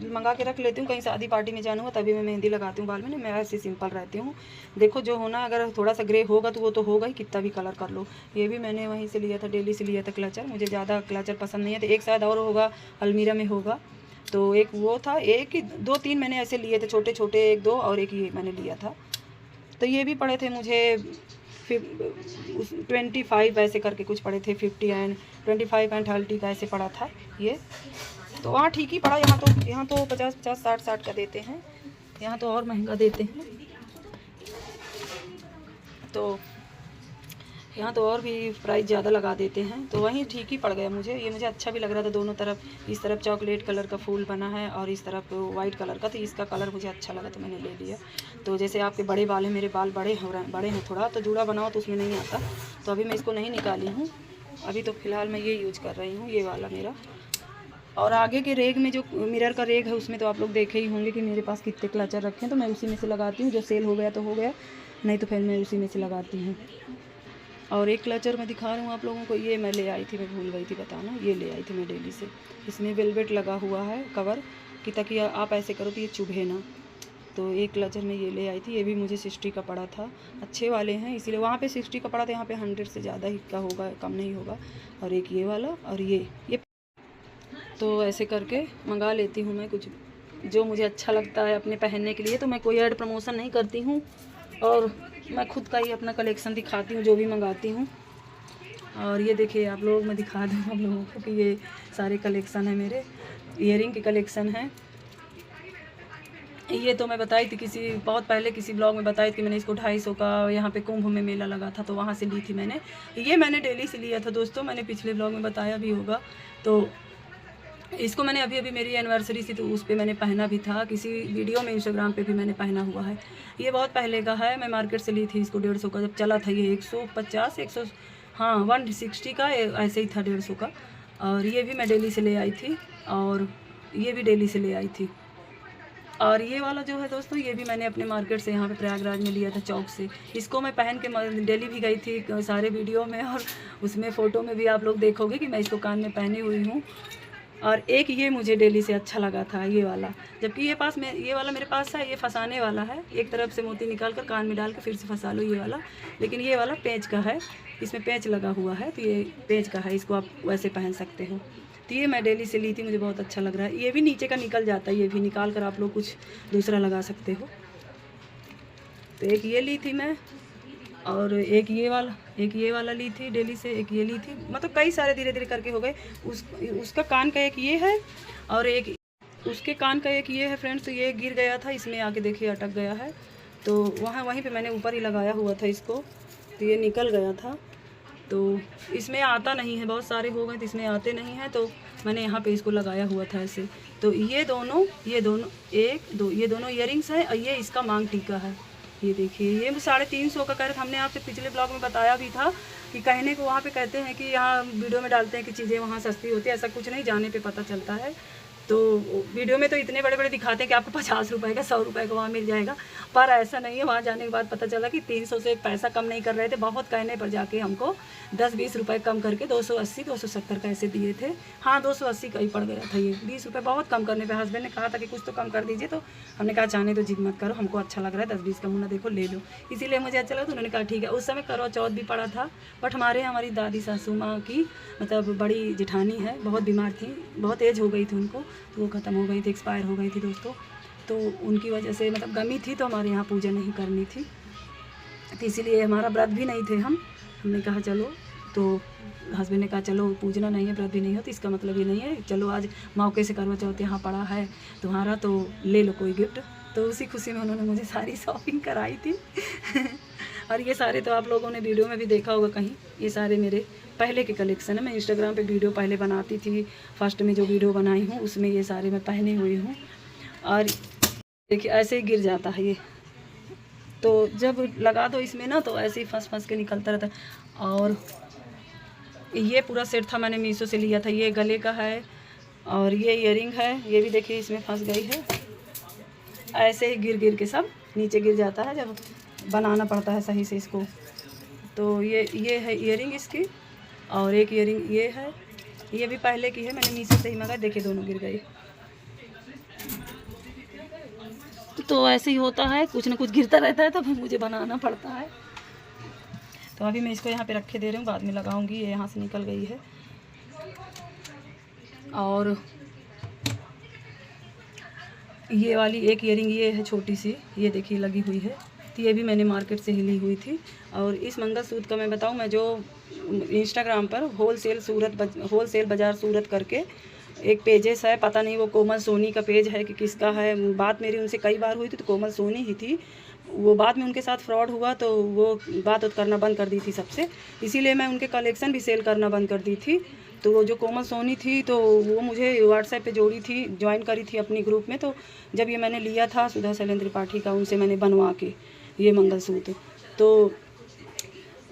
मंगा के रख लेती हूँ। कहीं शादी पार्टी में जाना हो तभी मैं मेहंदी लगाती हूँ बाल में, मैं ऐसे सिंपल रहती हूँ। देखो जो होना, अगर थोड़ा सा ग्रे होगा तो वो तो होगा ही, कितना भी कलर कर लो। ये भी मैंने वहीं से लिया था, डेली से लिया था क्लचर। मुझे ज़्यादा क्लचर पसंद नहीं है, तो एक शायद और होगा अलमीरा में होगा, तो एक वो था, एक ही 2-3 मैंने ऐसे लिए थे छोटे छोटे, 1-2 और एक ये मैंने लिया था। तो ये भी पड़े थे मुझे 25 ऐसे करके कुछ पड़े थे, 50 एंड 25 एंड 30 का ऐसे पड़ा था ये। तो वहाँ ठीक ही पड़ा, यहाँ तो 50-50 60-60 का देते हैं, यहाँ तो और महंगा देते हैं। तो यहाँ तो और भी प्राइस ज़्यादा लगा देते हैं, तो वहीं ठीक ही पड़ गया मुझे। ये मुझे अच्छा भी लग रहा था, दोनों तरफ, इस तरफ चॉकलेट कलर का फूल बना है और इस तरफ वाइट कलर का, तो इसका कलर मुझे अच्छा लगा तो मैंने ले लिया। तो जैसे आपके बड़े बाल हैं, मेरे बाल बड़े हैं थोड़ा, तो जूड़ा बनाओ तो उसमें नहीं आता, तो अभी मैं इसको नहीं निकाली हूँ। अभी तो फ़िलहाल मैं ये यूज कर रही हूँ, ये वाला मेरा। और आगे के रेग में जो मिरर का रेग है उसमें तो आप लोग देखे ही होंगे कि मेरे पास कितने क्लचर रखे हैं, तो मैं उसी में से लगाती हूँ। जो सेल हो गया तो हो गया, नहीं तो फिर मैं उसी में से लगाती हूँ। और एक क्लचर मैं दिखा रही हूँ आप लोगों को, ये मैं ले आई थी, मैं भूल गई थी बताना, ये ले आई थी मैं डेली से। इसमें वेलवेट लगा हुआ है कवर कि ताकि आप ऐसे करो तो ये चुभे ना। तो एक क्लचर में ये ले आई थी, ये भी मुझे 60 का पड़ा था, अच्छे वाले हैं इसीलिए। वहाँ पे 60 का पड़ा था, यहाँ पे 100 से ज़्यादा ही का होगा, कम नहीं होगा। और एक ये वाला और ये तो ऐसे करके मंगा लेती हूँ मैं कुछ जो मुझे अच्छा लगता है अपने पहनने के लिए। तो मैं कोई ऐड प्रमोशन नहीं करती हूँ, और मैं खुद का ही अपना कलेक्शन दिखाती हूँ जो भी मंगाती हूँ। और ये देखिए आप लोग, मैं दिखा दूँ आप लोगों को कि ये सारे कलेक्शन है मेरे, ईयरिंग के कलेक्शन हैं। ये तो मैं बताई थी बहुत पहले किसी ब्लॉग में बताई थी कि मैंने इसको 250 का, यहाँ पे कुंभ में मेला लगा था तो वहाँ से ली थी मैंने। ये मैंने डेली से लिया था दोस्तों, मैंने पिछले ब्लॉग में बताया भी होगा। तो इसको मैंने अभी मेरी एनिवर्सरी थी तो उस पर मैंने पहना भी था, किसी वीडियो में इंस्टाग्राम पे भी मैंने पहना हुआ है। ये बहुत पहले का है, मैं मार्केट से ली थी इसको 150 का, जब चला था ये 150 हाँ 160 का ऐसे ही था 150 का। और ये भी मैं डेली से ले आई थी, और ये भी डेली से ले आई थी। और ये वाला जो है दोस्तों, ये भी मैंने अपने मार्केट से यहाँ पे प्रयागराज में लिया था, चौक से। इसको मैं पहन के डेली भी गई थी सारे वीडियो में, और उसमें फ़ोटो में भी आप लोग देखोगे कि मैं इसको कान में पहनी हुई हूँ। और एक ये मुझे डेली से अच्छा लगा था, ये वाला, जबकि ये वाला मेरे पास है, ये फंसाने वाला है, एक तरफ से मोती निकाल कर कान में डाल के फिर से फंसा लो ये वाला। लेकिन ये वाला पेंच का है, इसमें पेंच लगा हुआ है, तो ये पेंच का है, इसको आप वैसे पहन सकते हो। तो ये मैं डेली से ली थी, मुझे बहुत अच्छा लग रहा है। ये भी नीचे का निकल जाता है, ये भी निकाल कर आप लोग कुछ दूसरा लगा सकते हो। तो एक ये ली थी मैं, और एक ये वाला ली थी डेली से, एक ये ली थी, मतलब कई सारे धीरे धीरे करके हो गए। उसका कान का एक ये है, और एक उसके कान का एक ये है फ्रेंड्स। तो ये गिर गया था, इसमें आके देखिए अटक गया है, तो वहीं पे मैंने ऊपर ही लगाया हुआ था इसको, तो ये निकल गया था। तो इसमें आता नहीं है, बहुत सारे हो गए तो इसमें आते नहीं हैं, तो मैंने यहाँ पे इसको लगाया हुआ था ऐसे। तो ये दोनों ये दोनों ईयरिंग्स हैं, और ये इसका मांग टीका है। ये देखिए, ये 350 का कर, हमने आपसे पिछले ब्लॉग में बताया भी था कि कहने को वहाँ पे कहते हैं कि यहाँ वीडियो में डालते हैं कि चीज़ें वहाँ सस्ती होती है, ऐसा कुछ नहीं, जाने पे पता चलता है। तो वीडियो में तो इतने बड़े बड़े दिखाते हैं कि आपको 50 रुपये का 100 रुपये का वहाँ मिल जाएगा, पर ऐसा नहीं है। वहाँ जाने के बाद पता चला कि 300 से एक पैसा कम नहीं कर रहे थे, बहुत कहने पर जाके हमको 10-20 रुपये कम करके 280-270 का ऐसे दिए थे। हाँ 280 का ही पड़ गया था ये, 20 रुपये बहुत कम करने पे हस्बैंड ने कहा था कि कुछ तो कम कर दीजिए, तो हमने कहा चाहने तो जिद मत करो, हमको अच्छा लग रहा है, 10-20 का मुन्ना देखो ले लो, इसीलिए मुझे अच्छा लगा। तो उन्होंने कहा ठीक है। उस समय करवा चौथ भी पड़ा था, बट हमारी दादी सासू माँ की मतलब बड़ी जेठानी है, बहुत बीमार थी, बहुत एज हो गई थी उनको, तो वो ख़त्म हो गई थी, एक्सपायर हो गई थी दोस्तों। तो उनकी वजह से मतलब गमी थी, तो हमारे यहाँ पूजा नहीं करनी थी, तो इसीलिए हमारा व्रत भी नहीं थे। हमने कहा चलो, तो हस्बैंड ने कहा चलो पूजना नहीं है, व्रत भी नहीं हो, तो इसका मतलब ये नहीं है, चलो आज मौके से करवा चौथ यहाँ पड़ा है तुम्हारा, तो ले लो कोई गिफ्ट। तो उसी खुशी में उन्होंने मुझे सारी शॉपिंग कराई थी। और ये सारे तो आप लोगों ने वीडियो में भी देखा होगा कहीं, ये सारे मेरे पहले के कलेक्शन है। मैं इंस्टाग्राम पे वीडियो पहले बनाती थी, फर्स्ट में जो वीडियो बनाई हूँ उसमें ये सारे मैं पहने हुई हूँ। और देखिए ऐसे ही गिर जाता है ये, तो जब लगा दो इसमें ना तो ऐसे ही फंस के निकलता रहता है। और ये पूरा सेट था, मैंने मीशो से लिया था, ये गले का है, और ये ईयरिंग है, ये भी देखिए इसमें फंस गई है, ऐसे ही गिर गिर के सब नीचे गिर जाता है, जब बनाना पड़ता है सही से इसको। तो ये है ईयरिंग इसकी, और एक ईयरिंग ये है, ये भी पहले की है, मैंने मीशो से ही मंगाया। देखिए दोनों गिर गए। तो ऐसे ही होता है, कुछ ना कुछ गिरता रहता है, तब मुझे बनाना पड़ता है। तो अभी मैं इसको यहाँ पे रखे दे रही हूँ, बाद में लगाऊंगी। ये यहाँ से निकल गई है। और ये वाली एक ईयरिंग ये है छोटी सी, ये देखिए लगी हुई है। तो ये भी मैंने मार्केट से ही ली हुई थी। और इस मंगलसूत्र का मैं बताऊँ, मैं जो इंस्टाग्राम पर होलसेल बाज़ार सूरत करके एक पेजेस है, पता नहीं वो कोमल सोनी का पेज है कि किसका है। बात मेरी उनसे कई बार हुई थी, तो कोमल सोनी ही थी वो। बाद में उनके साथ फ्रॉड हुआ तो वो बात करना बंद कर दी थी सबसे, इसीलिए मैं उनके कलेक्शन भी सेल करना बंद कर दी थी। तो वो जो कोमल सोनी थी, तो वो मुझे व्हाट्सएप पे जोड़ी थी, ज्वाइन करी थी अपनी ग्रुप में। तो जब ये मैंने लिया था सुधा शैलेंद्र त्रिपाठी का, उनसे मैंने बनवा के ये मंगलसूत्र, तो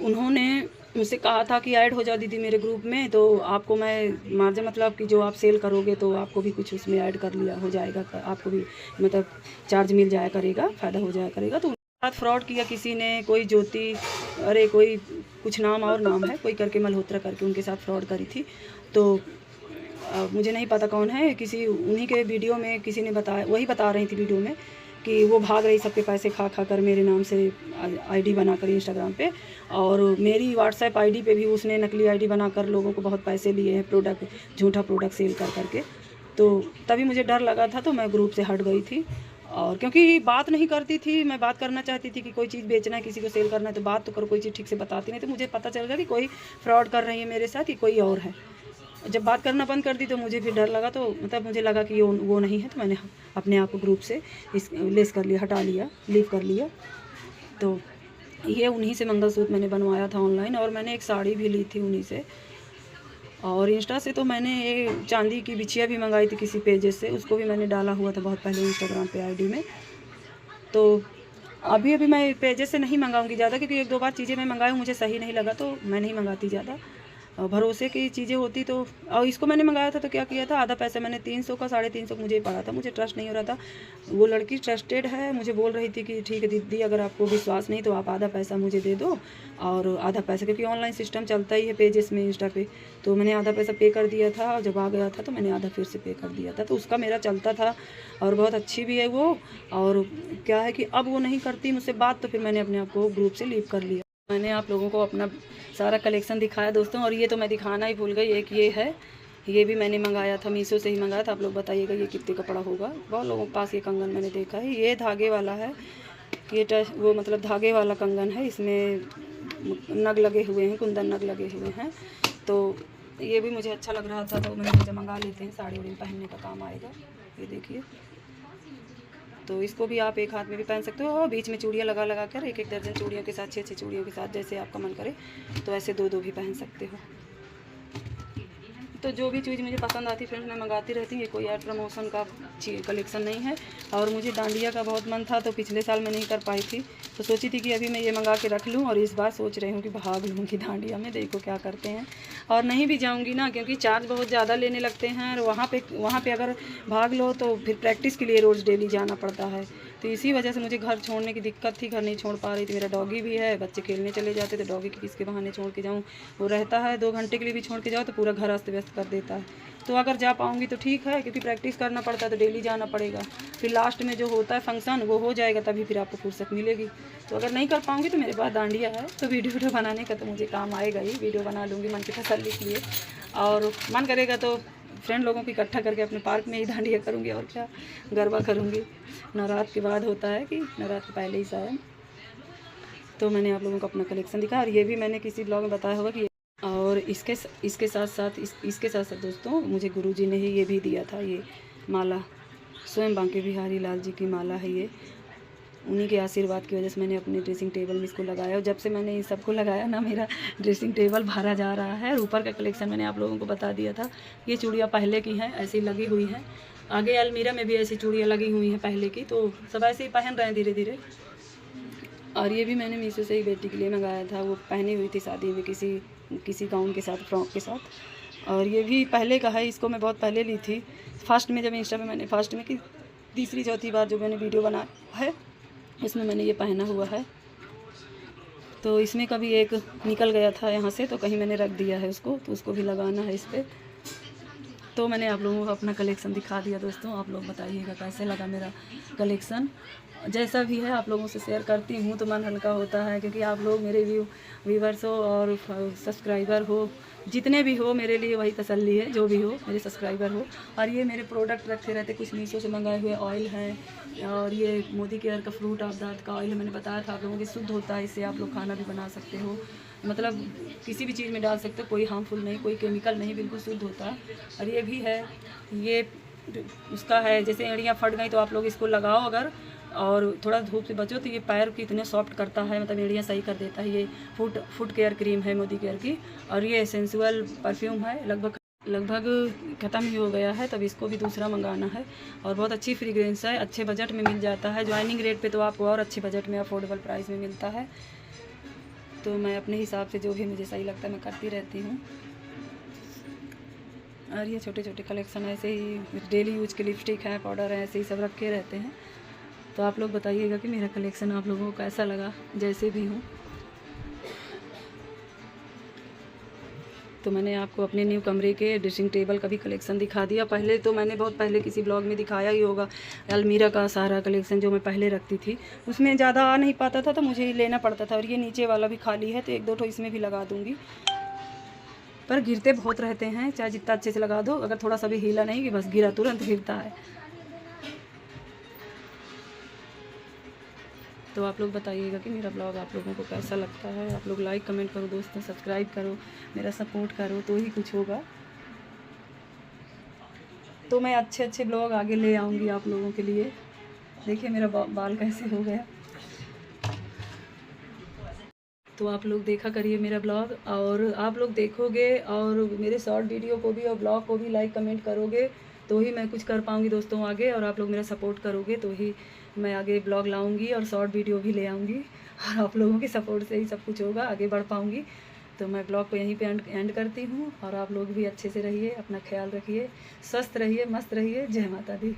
उन्होंने मुझसे कहा था कि ऐड हो जाओ दीदी मेरे ग्रुप में, तो आपको मैं मार्जिन, मतलब कि जो आप सेल करोगे तो आपको भी कुछ उसमें ऐड कर लिया हो जाएगा, आपको भी मतलब चार्ज मिल जाया करेगा, फ़ायदा हो जाया करेगा। तो उनके साथ फ्रॉड किया किसी ने, कोई ज्योति, अरे कोई कुछ नाम और नाम है, कोई करके मल्होत्रा करके उनके साथ फ्रॉड करी थी। तो मुझे नहीं पता कौन है, किसी उन्हीं के वीडियो में किसी ने बताया, वही बता रही थी वीडियो में कि वो भाग रही सबके पैसे खा खा कर, मेरे नाम से आईडी बनाकर इंस्टाग्राम पे, और मेरी व्हाट्सएप आईडी पे भी उसने नकली आईडी बनाकर लोगों को बहुत पैसे लिए हैं, झूठा प्रोडक्ट सेल कर करके। तो तभी मुझे डर लगा था, तो मैं ग्रुप से हट गई थी। और क्योंकि बात नहीं करती थी, मैं बात करना चाहती थी कि कोई चीज़ बेचना है, किसी को सेल करना है तो बात तो करो, कोई चीज़ ठीक से बताती नहीं। तो मुझे पता चल गया कि कोई फ्रॉड कर रही है मेरे साथ, कि कोई और है। जब बात करना बंद कर दी तो मुझे फिर डर लगा, तो मतलब मुझे लगा कि वो नहीं है, तो मैंने अपने आप को ग्रुप से लेस कर लिया, हटा लिया, लीव कर लिया। तो ये उन्हीं से मंगलसूत्र मैंने बनवाया था ऑनलाइन, और मैंने एक साड़ी भी ली थी उन्हीं से। और इंस्टा से तो मैंने ये चांदी की बिछिया भी मंगाई थी किसी पेजेस से, उसको भी मैंने डाला हुआ था बहुत पहले इंस्टाग्राम पे आईडी में। तो अभी मैं पेजेस से नहीं मंगाऊंगी ज़्यादा, क्योंकि एक दो बार चीज़ें मैं मंगाई हूँ, मुझे सही नहीं लगा, तो मैं नहीं मंगाती ज़्यादा। भरोसे की चीज़ें होती तो। और इसको मैंने मंगाया था तो क्या किया था, आधा पैसा मैंने 300 का 350 मुझे ही पड़ा था, मुझे ट्रस्ट नहीं हो रहा था। वो लड़की ट्रस्टेड है, मुझे बोल रही थी कि ठीक है दीदी, अगर आपको विश्वास नहीं तो आप आधा पैसा मुझे दे दो, और आधा पैसा, क्योंकि ऑनलाइन सिस्टम चलता ही है पेजेस में, इंस्टा पे। तो मैंने आधा पैसा पे कर दिया था, और जब आ गया था तो मैंने आधा फिर से पे कर दिया था। तो उसका मेरा चलता था, और बहुत अच्छी भी है वो। और क्या है कि अब वो नहीं करती मुझसे बात, तो फिर मैंने अपने आप को ग्रुप से लीव कर लिया। मैंने आप लोगों को अपना सारा कलेक्शन दिखाया दोस्तों। और ये तो मैं दिखाना ही भूल गई, एक ये है, ये भी मैंने मंगाया था, मीशो से ही मंगाया था। आप लोग बताइएगा ये कितने का पड़ा होगा। बहुत लोगों के पास ये कंगन मैंने देखा है, ये धागे वाला है, ये वो मतलब धागे वाला कंगन है, इसमें नग लगे हुए हैं, कुंदन नग लगे हुए हैं। तो ये भी मुझे अच्छा लग रहा था, तो मैंने सोचा मंगा लेते हैं, साड़ी वाड़ी पहनने का काम आएगा। ये देखिए, तो इसको भी आप एक हाथ में भी पहन सकते हो, और बीच में चूड़ियाँ लगा लगा कर, एक एक दर्जन चूड़ियों के साथ, 6 चूड़ियों के साथ, जैसे आपका मन करे, तो ऐसे दो भी पहन सकते हो। तो जो भी चीज़ मुझे पसंद आती फ्रेंड्स, मैं मंगाती रहती हूँ। ये कोई ऐड प्रमोशन का कलेक्शन नहीं है। और मुझे डांडिया का बहुत मन था, तो पिछले साल मैं नहीं कर पाई थी, तो सोची थी कि अभी मैं ये मंगा के रख लूँ, और इस बार सोच रही हूँ कि भाग लूँगी डांडिया में, देखो क्या करते हैं। और नहीं भी जाऊँगी ना, क्योंकि चार्ज बहुत ज़्यादा लेने लगते हैं, और वहाँ पे अगर भाग लो तो फिर प्रैक्टिस के लिए रोज़ डेली जाना पड़ता है। तो इसी वजह से मुझे घर छोड़ने की दिक्कत थी, घर नहीं छोड़ पा रही थी। मेरा डॉगी भी है, बच्चे खेलने चले जाते, तो डॉगी के किसके बहाने छोड़ के जाऊँ, वो रहता है 2 घंटे के लिए भी छोड़ के जाओ तो पूरा घर अस्त व्यस्त कर देता है। तो अगर जा पाऊँगी तो ठीक है, क्योंकि प्रैक्टिस करना पड़ता है, तो डेली जाना पड़ेगा। फिर लास्ट में जो होता है फंक्शन, वो हो जाएगा, तभी फिर आपको फुर्सत मिलेगी। तो अगर नहीं कर पाऊँगी तो मेरे पास डांडिया है, तो वीडियो बनाने का तो मुझे काम आएगा ही, वीडियो बना लूँगी मन की तसल्ली के लिए। और मन करेगा तो फ्रेंड लोगों को इकट्ठा करके अपने पार्क में ही डांडिया करूँगी, और क्या गरबा करूँगी। नवरात्र के बाद होता है, कि नवरात्र के पहले ही शायद। तो मैंने आप लोगों को अपना कलेक्शन दिखाया, और ये भी मैंने किसी ब्लॉग में बताया होगा कि। और इसके साथ साथ दोस्तों, मुझे गुरुजी ने ही ये भी दिया था, ये माला, स्वयं बांके बिहारी लाल जी की माला है ये। उन्हीं के आशीर्वाद की वजह से मैंने अपने ड्रेसिंग टेबल में इसको लगाया, और जब से मैंने इन सबको लगाया ना, मेरा ड्रेसिंग टेबल भरा जा रहा है। ऊपर का कलेक्शन मैंने आप लोगों को बता दिया था। ये चूड़ियाँ पहले की हैं, ऐसी लगी हुई हैं, आगे अलमीरा में भी ऐसी चूड़ियाँ लगी हुई हैं पहले की, तो सब ऐसे ही पहन रहे हैं धीरे धीरे। और ये भी मैंने मीशो से ही बेटी के लिए मंगाया था, वो पहनी हुई थी शादी में किसी गाउन के साथ, फ्रॉक के साथ। और ये भी पहले का है, इसको मैं बहुत पहले ली थी, फर्स्ट में जब इंस्टा पे मैंने फर्स्ट में कि तीसरी चौथी बार जो मैंने वीडियो बनाया है इसमें मैंने ये पहना हुआ है। तो इसमें कभी एक निकल गया था यहाँ से, तो कहीं मैंने रख दिया है उसको, तो उसको भी लगाना है इस पर। तो मैंने आप लोगों को अपना कलेक्शन दिखा दिया दोस्तों। आप लोग बताइएगा कैसे लगा मेरा कलेक्शन। जैसा भी है आप लोगों से शेयर करती हूँ तो मन हल्का होता है, क्योंकि आप लोग मेरे व्यूवर्स हो और सब्सक्राइबर हो, जितने भी हो मेरे लिए वही तसल्ली है, जो भी हो मेरे सब्सक्राइबर हो। और ये मेरे प्रोडक्ट रखे रहते, कुछ मीशो से मंगाए हुए ऑयल हैं, और ये मोदी केयर का फ्रूट ऑफ दांत का ऑयल है। मैंने बताया था आप लोगों की शुद्ध होता है, इससे आप लोग खाना भी बना सकते हो, मतलब किसी भी चीज़ में डाल सकते हो, कोई हार्मफुल नहीं, कोई केमिकल नहीं, बिल्कुल शुद्ध होता है। और ये भी है, ये उसका है, जैसे एड़ियाँ फट गई तो आप लोग इसको लगाओ अगर, और थोड़ा धूप से बचो तो ये पैर की इतने सॉफ्ट करता है, मतलब एड़ियाँ सही कर देता है। ये फुट केयर क्रीम है मोदी केयर की, और ये सेंसुअल परफ्यूम है। लगभग ख़त्म ही हो गया है, तब इसको भी दूसरा मंगाना है। और बहुत अच्छी फ्रेग्रेंस है, अच्छे बजट में मिल जाता है। ज्वाइनिंग रेट पे तो आपको और अच्छे बजट में अफोर्डेबल प्राइस में मिलता है। तो मैं अपने हिसाब से जो भी मुझे सही लगता है मैं करती रहती हूँ। और ये छोटे छोटे कलेक्शन ऐसे ही डेली यूज के लिपस्टिक है, पाउडर है, ऐसे ही सब रखे रहते हैं। तो आप लोग बताइएगा कि मेरा कलेक्शन आप लोगों को कैसा लगा, जैसे भी हूँ। तो मैंने आपको अपने न्यू कमरे के ड्रेसिंग टेबल का भी कलेक्शन दिखा दिया। पहले तो मैंने बहुत पहले किसी ब्लॉग में दिखाया ही होगा, अलमीरा का सारा कलेक्शन जो मैं पहले रखती थी, उसमें ज़्यादा आ नहीं पाता था तो मुझे ही लेना पड़ता था। और ये नीचे वाला भी खाली है, तो एक दो ठो इसमें भी लगा दूँगी, पर गिरते बहुत रहते हैं, चाहे जितना अच्छे से लगा दो, अगर थोड़ा सा भी हिला नहीं कि बस गिरा, तुरंत गिरता है। तो आप लोग बताइएगा कि मेरा ब्लॉग आप लोगों को कैसा लगता है। आप लोग लाइक कमेंट करो दोस्तों, सब्सक्राइब करो, मेरा सपोर्ट करो, तो ही कुछ होगा। तो मैं अच्छे अच्छे ब्लॉग आगे ले आऊँगी आप लोगों के लिए। देखिए मेरा बाल कैसे हो गया। तो आप लोग देखा करिए मेरा ब्लॉग, और आप लोग देखोगे और मेरे शॉर्ट वीडियो को भी और ब्लॉग को भी लाइक कमेंट करोगे, तो ही मैं कुछ कर पाऊँगी दोस्तों आगे। और आप लोग मेरा सपोर्ट करोगे तो ही मैं आगे ब्लॉग लाऊँगी और शॉर्ट वीडियो भी ले आऊँगी। और आप लोगों के सपोर्ट से ही सब कुछ होगा, आगे बढ़ पाऊँगी। तो मैं ब्लॉग को यहीं पे एंड करती हूँ। और आप लोग भी अच्छे से रहिए, अपना ख्याल रखिए, स्वस्थ रहिए, मस्त रहिए। जय माता दी।